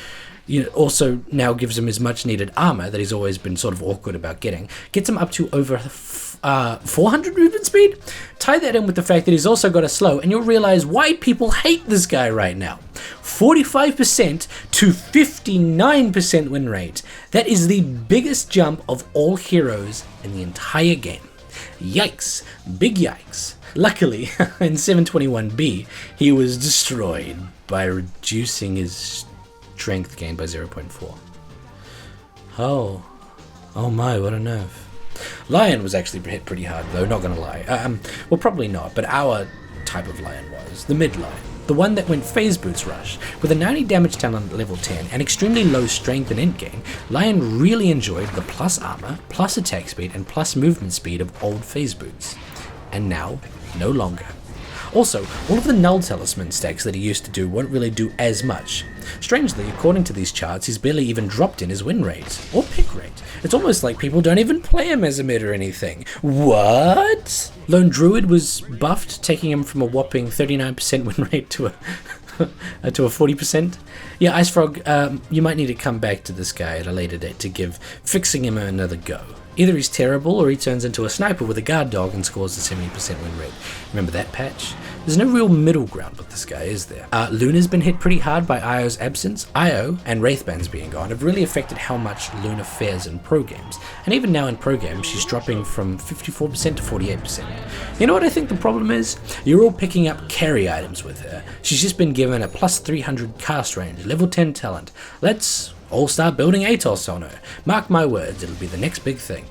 also now gives him his much needed armor that he's always been sort of awkward about getting, gets him up to over 400 movement speed. Tie that in with the fact that he's also got a slow, and you'll realize why people hate this guy right now. 45% to 59% win rate. That is the biggest jump of all heroes in the entire game. Yikes. Big yikes. Luckily, in 7.21b, he was destroyed by reducing his strength gain by 0.4. Oh my, what a nerf. Lion was actually hit pretty hard though, not gonna lie. Well, probably not, but our type of Lion was, the mid Lion. The one that went phase boots rush. With a 90 damage talent at level 10 and extremely low strength and endgame, Lion really enjoyed the plus armor, plus attack speed, and plus movement speed of old phase boots. And now, no longer. Also, all of the null talisman stacks that he used to do won't really do as much. Strangely, according to these charts, he's barely even dropped in his win rate, or pick rate. It's almost like people don't even play him as a mid or anything. What? Lone Druid was buffed, taking him from a whopping 39% win rate to a 40%. Yeah, Ice Frog, you might need to come back to this guy at a later date to give fixing him another go. Either he's terrible or he turns into a sniper with a guard dog and scores a 70% win rate. Remember that patch? There's no real middle ground with this guy, is there? Luna's been hit pretty hard by Io's absence. Io and Wraithbands being gone have really affected how much Luna fares in pro games. And even now in pro games, she's dropping from 54% to 48%. You know what I think the problem is? You're all picking up carry items with her. She's just been given a plus 300 cast range, level 10 talent. Let's all start building Atos on her. Mark my words, it'll be the next big thing.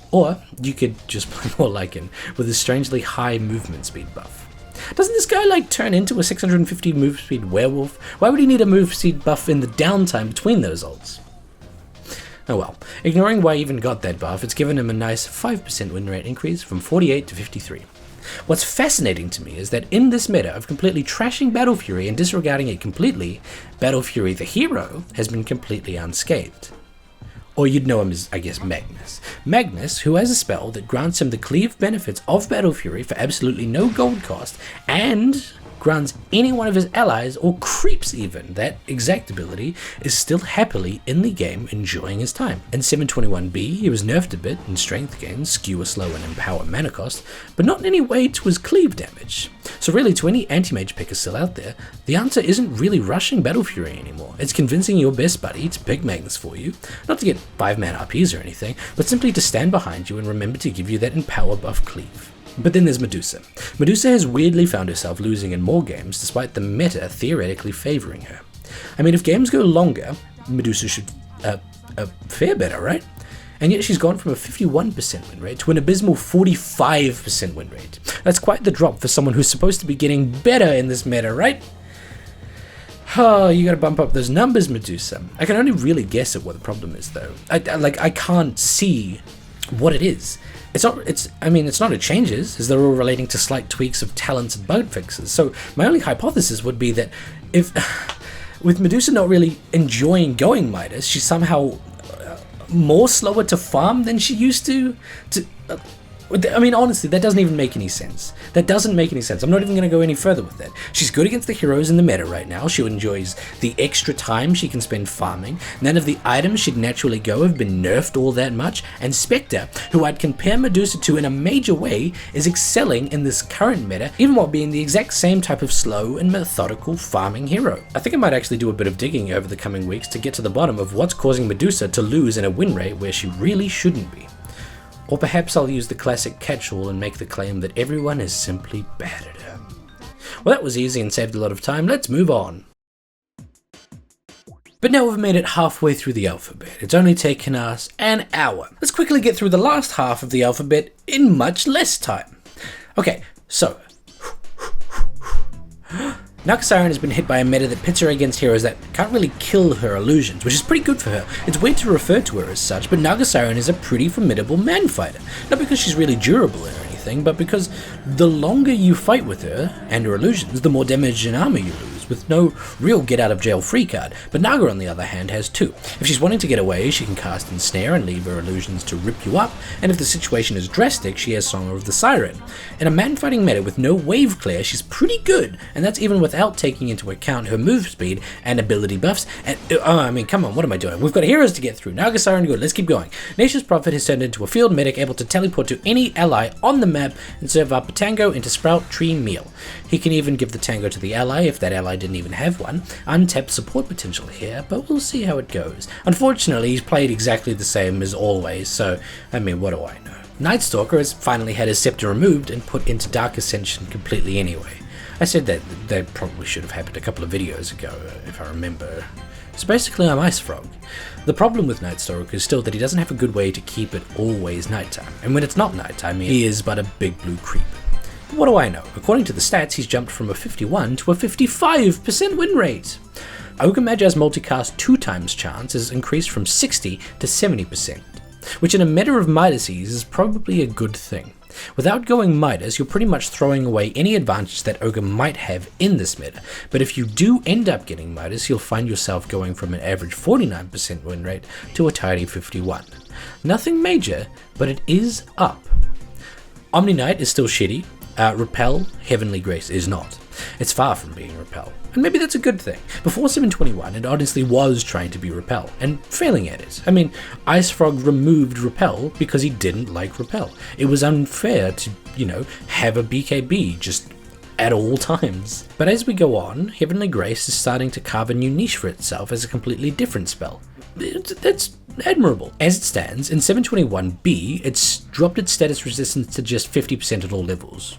Or you could just play more Lycan with a strangely high movement speed buff. Doesn't this guy like turn into a 650 move speed werewolf? Why would he need a move speed buff in the downtime between those ults? Oh well, ignoring why he even got that buff, it's given him a nice 5% win rate increase from 48 to 53. What's fascinating to me is that in this meta of completely trashing Battle Fury and disregarding it completely, Battle Fury the hero has been completely unscathed. Or you'd know him as, I guess, Magnus. Magnus, who has a spell that grants him the cleave benefits of Battle Fury for absolutely no gold cost, and grants any one of his allies, or creeps even, that exact ability, is still happily in the game enjoying his time. In 7.21b, he was nerfed a bit in strength gain, skewer slow and empower mana cost, but not in any way to his cleave damage. So really, to any anti-mage picker still out there, the answer isn't really rushing Battle Fury anymore. It's convincing your best buddy to pick Magnus for you, not to get 5-man RPs or anything, but simply to stand behind you and remember to give you that empower buff cleave. But then there's Medusa. Medusa has weirdly found herself losing in more games despite the meta theoretically favoring her. I mean, if games go longer, Medusa should fare better, right? And yet she's gone from a 51% win rate to an abysmal 45% win rate. That's quite the drop for someone who's supposed to be getting better in this meta, right? Oh, you gotta bump up those numbers, Medusa. I can only really guess at what the problem is, though. I can't see what it is. It's not it changes, as they're all relating to slight tweaks of talents and bug fixes. So my only hypothesis would be that if, with Medusa not really enjoying going Midas, she's somehow more slower to farm than she used to I mean, honestly, that doesn't even make any sense. That doesn't make any sense. I'm not even going to go any further with that. She's good against the heroes in the meta right now. She enjoys the extra time she can spend farming. None of the items she'd naturally go have been nerfed all that much. And Spectre, who I'd compare Medusa to in a major way, is excelling in this current meta, even while being the exact same type of slow and methodical farming hero. I think I might actually do a bit of digging over the coming weeks to get to the bottom of what's causing Medusa to lose in a win rate where she really shouldn't be. Or perhaps I'll use the classic catch-all and make the claim that everyone is simply bad at her. Well, that was easy and saved a lot of time. Let's move on. But now we've made it halfway through the alphabet. It's only taken us an hour. Let's quickly get through the last half of the alphabet in much less time. Okay, so Narcosiren has been hit by a meta that pits her against heroes that can't really kill her illusions, which is pretty good for her. It's weird to refer to her as such, but Narcosiren is a pretty formidable man fighter. Not because she's really durable or anything, but because the longer you fight with her and her illusions, the more damage and armor you lose, with no real get out of jail free card. But Naga, on the other hand, has two. If she's wanting to get away, she can cast Ensnare and leave her illusions to rip you up, and if the situation is drastic, she has Song of the Siren. In a man fighting meta with no wave clear, she's pretty good, and that's even without taking into account her move speed and ability buffs. And I mean, come on, what am I doing? We've got heroes to get through. Naga Siren, good, let's keep going. Nature's Prophet has turned into a field medic able to teleport to any ally on the map and serve up a tango into Sprout Tree Meal. He can even give the tango to the ally if that ally didn't even have one. Untapped support potential here, but we'll see how it goes. Unfortunately, he's played exactly the same as always, so, I mean, what do I know? Nightstalker has finally had his scepter removed and put into Dark Ascension completely anyway. I said that probably should have happened a couple of videos ago, if I remember. So basically I'm Ice Frog. The problem with Nightstalker is still that he doesn't have a good way to keep it always nighttime, and when it's not nighttime, he is but a big blue creep. What do I know? According to the stats, he's jumped from a 51 to a 55% win rate. Ogre Magi's multicast 2 times chance has increased from 60 to 70%, which in a meta of Midases is probably a good thing. Without going Midas, you're pretty much throwing away any advantage that Ogre might have in this meta, but if you do end up getting Midas, you'll find yourself going from an average 49% win rate to a tidy 51. Nothing major, but it is up. Omni Knight is still shitty. Repel, Heavenly Grace is not. It's far from being Repel, and maybe that's a good thing. Before 7.21, it honestly was trying to be Repel, and failing at it. I mean, Ice Frog removed Repel because he didn't like Repel. It was unfair to, have a BKB just at all times. But as we go on, Heavenly Grace is starting to carve a new niche for itself as a completely different spell. That's admirable. As it stands, in 7.21b, it's dropped its status resistance to just 50% at all levels.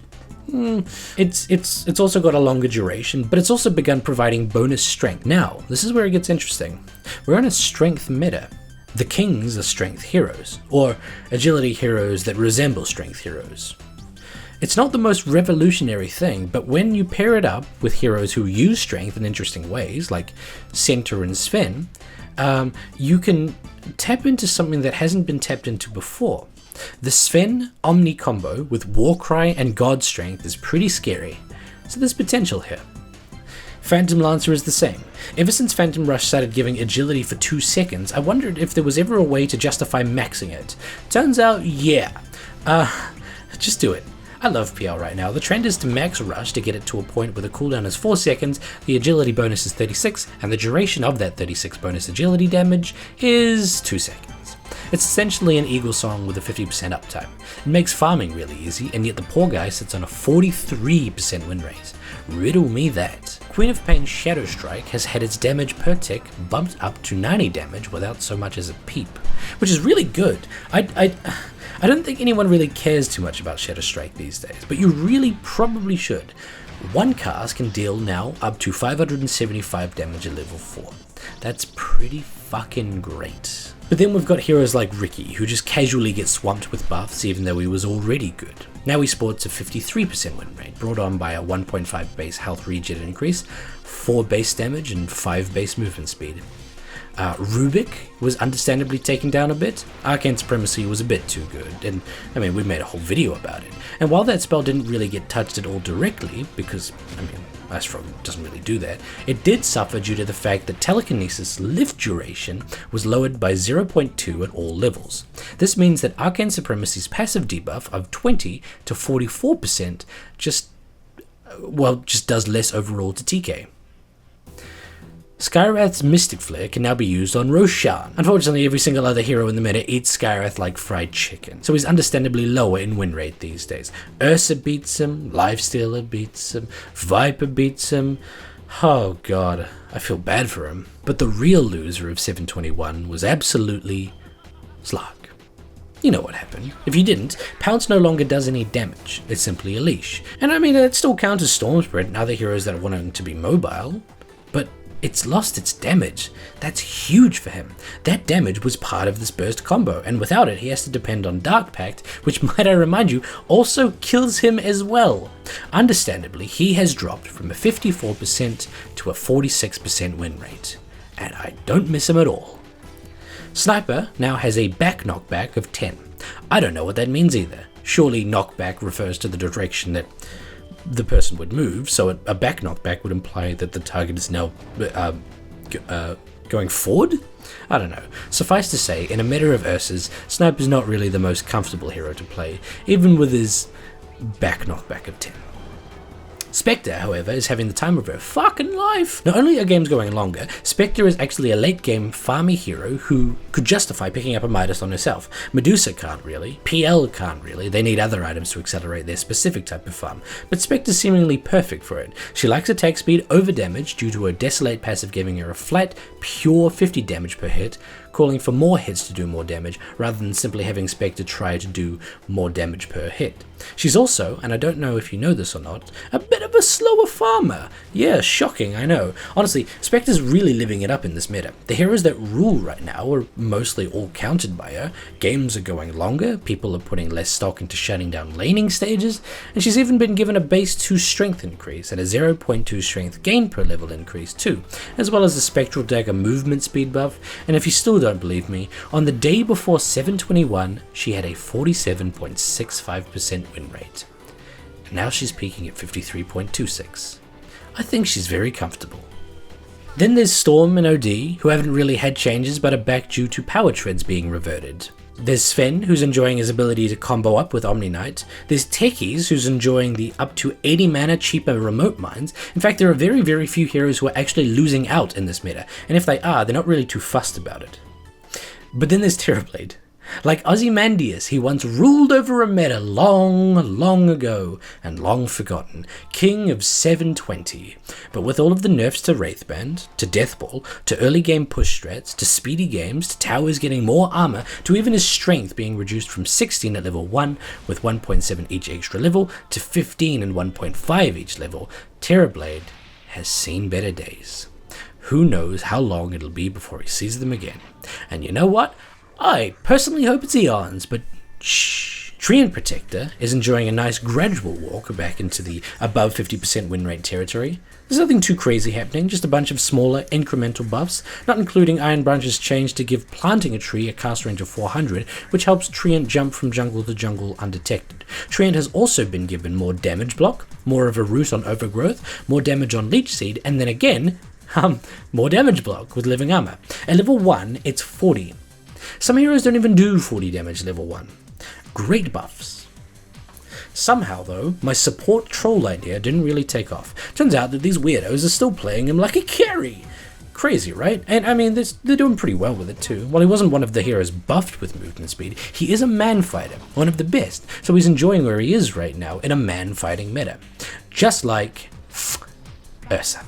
It's also got a longer duration, but it's also begun providing bonus strength. Now, this is where it gets interesting. We're on a strength meta. The kings are strength heroes, or agility heroes that resemble strength heroes. It's not the most revolutionary thing, but when you pair it up with heroes who use strength in interesting ways, like Centaur and Sven, you can tap into something that hasn't been tapped into before. The Sven Omni combo with Warcry and God Strength is pretty scary, so there's potential here. Phantom Lancer is the same. Ever since Phantom Rush started giving agility for 2 seconds, I wondered if there was ever a way to justify maxing it. Turns out, yeah. Just do it. I love PL right now. The trend is to max Rush to get it to a point where the cooldown is 4 seconds, the agility bonus is 36, and the duration of that 36 bonus agility damage is 2 seconds. It's essentially an Eagle Song with a 50% uptime. It makes farming really easy, and yet the poor guy sits on a 43% win rate. Riddle me that. Queen of Pain's Shadow Strike has had its damage per tick bumped up to 90 damage without so much as a peep, which is really good. I don't think anyone really cares too much about Shadow Strike these days, but you really probably should. One cast can deal now up to 575 damage at level 4. That's pretty fucking great. But then we've got heroes like Ricky, who just casually get swamped with buffs even though he was already good. Now he sports a 53% win rate, brought on by a 1.5 base health regen increase, 4 base damage and 5 base movement speed. Rubik was understandably taken down a bit. Arcane Supremacy was a bit too good, and I mean, we made a whole video about it. And while that spell didn't really get touched at all directly, because, Ice Frog doesn't really do that, it did suffer due to the fact that Telekinesis lift duration was lowered by 0.2 at all levels. This means that Arcane Supremacy's passive debuff of 20 to 44% just does less overall to TK. Skywrath's Mystic Flare can now be used on Roshan. Unfortunately, every single other hero in the meta eats Skywrath like fried chicken, so he's understandably lower in win rate these days. Ursa beats him, Lifestealer beats him, Viper beats him. Oh god, I feel bad for him. But the real loser of 7.21 was absolutely Slark. You know what happened. If you didn't, Pounce no longer does any damage, it's simply a leash. And I mean, it still counters Storm Spirit and other heroes that want him to be mobile, but it's lost its damage. That's huge for him. That damage was part of this burst combo, and without it he has to depend on Dark Pact, which, might I remind you, also kills him as well. Understandably, he has dropped from a 54% to a 46% win rate, and I don't miss him at all. Sniper now has a back knockback of 10. I don't know what that means either. Surely knockback refers to the direction that the person would move, so a back knockback would imply that the target is now going forward? I don't know. Suffice to say, in a meta of Ursas, Snipe is not really the most comfortable hero to play, even with his back knockback of 10. Spectre, however, is having the time of her fucking life. Not only are games going longer, Spectre is actually a late game farmy hero who could justify picking up a Midas on herself. Medusa can't really, PL can't really, they need other items to accelerate their specific type of farm, but Spectre's seemingly perfect for it. She likes attack speed over damage due to her Desolate passive giving her a flat, pure 50 damage per hit, calling for more hits to do more damage, rather than simply having Spectre try to do more damage per hit. She's also, and I don't know if you know this or not, a bit of a slower farmer. Yeah, shocking, I know. Honestly, Spectre's really living it up in this meta. The heroes that rule right now are mostly all countered by her. Games are going longer, people are putting less stock into shutting down laning stages, and she's even been given a base 2 strength increase and a 0.2 strength gain per level increase too, as well as a Spectral Dagger movement speed buff. And if you still don't believe me, on the day before 7.21, she had a 47.65% win rate. And now she's peaking at 53.26. I think she's very comfortable. Then there's Storm and OD, who haven't really had changes but are back due to power treads being reverted. There's Sven, who's enjoying his ability to combo up with Omni Knight. There's Techies, who's enjoying the up to 80 mana cheaper remote mines. In fact, there are very, very few heroes who are actually losing out in this meta, and if they are, they're not really too fussed about it. But then there's Terrorblade. Like Ozymandias, he once ruled over a meta long, long ago, and long forgotten, king of 720. But with all of the nerfs to Wraithband, to Deathball, to early game push strats, to speedy games, to towers getting more armor, to even his strength being reduced from 16 at level 1 with 1.7 each extra level, to 15 and 1.5 each level, Terrorblade has seen better days. Who knows how long it'll be before he sees them again. And you know what? I personally hope it's eons, but shh. Treant Protector is enjoying a nice gradual walk back into the above 50% win rate territory. There's nothing too crazy happening, just a bunch of smaller incremental buffs, not including Iron Branch's change to give planting a tree a cast range of 400, which helps Treant jump from jungle to jungle undetected. Treant has also been given more damage block, more of a root on overgrowth, more damage on leech seed, and then again, more damage block with living armor. At level 1, it's 40. Some heroes don't even do 40 damage level 1. Great buffs. Somehow though, my support troll idea didn't really take off. Turns out that these weirdos are still playing him like a carry. Crazy, right? And I mean, they're doing pretty well with it too. While he wasn't one of the heroes buffed with movement speed, he is a man fighter, one of the best. So he's enjoying where he is right now in a man fighting meta. Just like Ursa.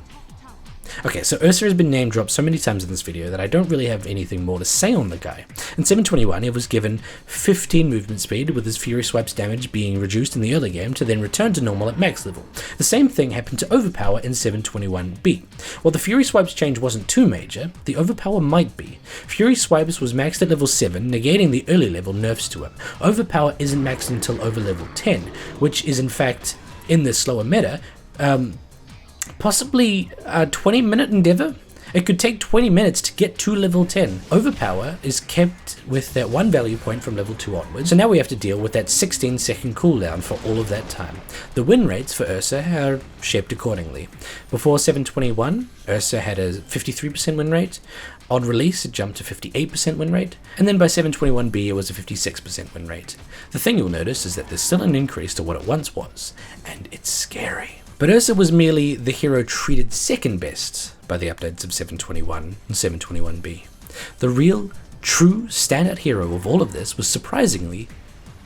Okay, so Ursa has been name dropped so many times in this video that I don't really have anything more to say on the guy. In 7.21, he was given 15 movement speed, with his Fury Swipe's damage being reduced in the early game to then return to normal at max level. The same thing happened to Overpower in 7.21b. While the Fury Swipes change wasn't too major, the Overpower might be. Fury Swipes was maxed at level 7, negating the early level nerfs to him. Overpower isn't maxed until over level 10, which is in fact, in this slower meta, possibly a 20-minute endeavor. It could take 20 minutes to get to level 10. Overpower is kept with that 1 value point from level 2 onwards, so now we have to deal with that 16-second cooldown for all of that time. The win rates for Ursa are shaped accordingly. Before 7.21, Ursa had a 53% win rate. On release, it jumped to 58% win rate, and then by 7.21b it was a 56% win rate. The thing you'll notice is that there's still an increase to what it once was, and it's scary. But Ursa was merely the hero treated second best by the updates of 7.21 and 7.21b. The real, true standout hero of all of this was surprisingly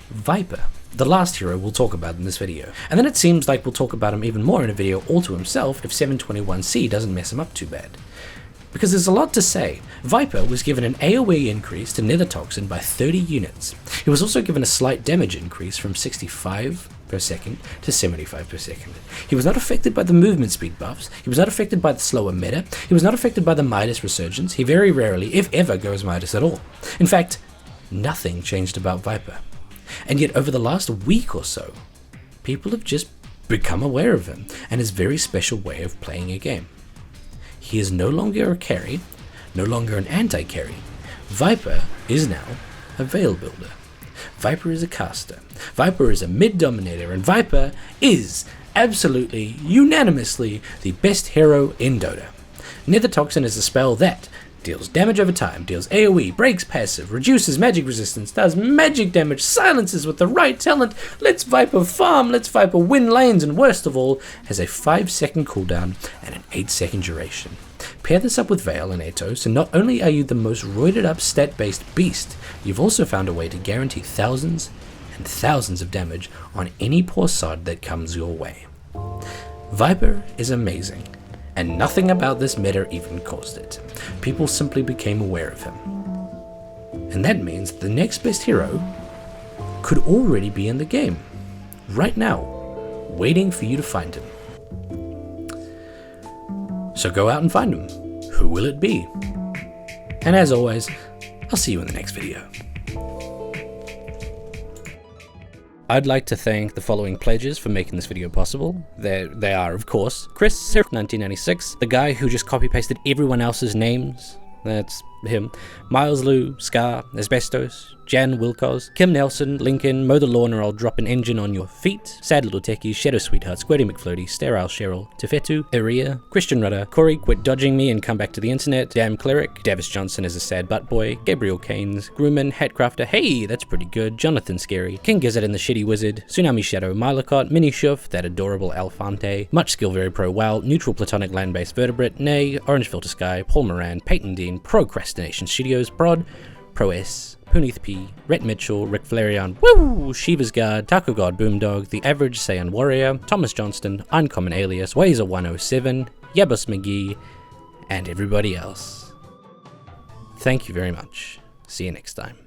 Viper, the last hero we'll talk about in this video. And then it seems like we'll talk about him even more in a video all to himself if 7.21c doesn't mess him up too bad. Because there's a lot to say. Viper was given an AoE increase to Nether Toxin by 30 units. He was also given a slight damage increase from 65 per second to 75 per second. He was not affected by the movement speed buffs, he was not affected by the slower meta, he was not affected by the Midas resurgence, he very rarely, if ever, goes Midas at all. In fact, nothing changed about Viper. And yet over the last week or so, people have just become aware of him and his very special way of playing a game. He is no longer a carry, no longer an anti-carry. Viper is now a Veil Builder. Viper is a caster. Viper is a mid-dominator, and Viper is absolutely, unanimously, the best hero in Dota. Nether Toxin is a spell that deals damage over time, deals AoE, breaks passive, reduces magic resistance, does magic damage, silences with the right talent, lets Viper farm, lets Viper win lanes, and worst of all, has a 5-second cooldown and an 8-second duration. Pair this up with Veil and Atos, and not only are you the most roided up stat-based beast, you've also found a way to guarantee thousands and thousands of damage on any poor sod that comes your way. Viper is amazing, and nothing about this meta even caused it. People simply became aware of him. And that means the next best hero could already be in the game, right now, waiting for you to find him. So go out and find him. Who will it be? And as always, I'll see you in the next video. I'd like to thank the following pledges for making this video possible. They are, of course, Chris, 1996, the guy who just copy-pasted everyone else's names. That's him. Miles Liu, Scar, Asbestos, Jan Wilcoz, Kim Nelson, Lincoln, Mow the Lawn or I'll Drop an Engine on Your Feet, Sad Little Techies, Shadow Sweetheart, Squirty McFlirty, Sterile Cheryl, Tefetu, Iria, Christian Rudder, Corey, Quit Dodging Me and Come Back to the Internet, Damn Cleric, Davis Johnson as a Sad Butt Boy, Gabriel Keynes, Grumman, Hatcrafter, Hey, that's pretty good, Jonathan Scary, King Gizzard and the Shitty Wizard, Tsunami Shadow, Milacot, Mini Shuf, that adorable Alfante, Much Skill Very Pro Wow, Neutral Platonic Land-Based Vertebrate, Nay, Orange Filter Sky, Paul Moran, Peyton Dean, Procrastination Studios, Brod, Pro S, Punith P, Rhett Mitchell, Rick Flareon, Woo! Shiva's Guard, Taco God Boomdog, The Average Saiyan Warrior, Thomas Johnston, Uncommon Alias, Wazer 107, Yabus McGee, and everybody else. Thank you very much. See you next time.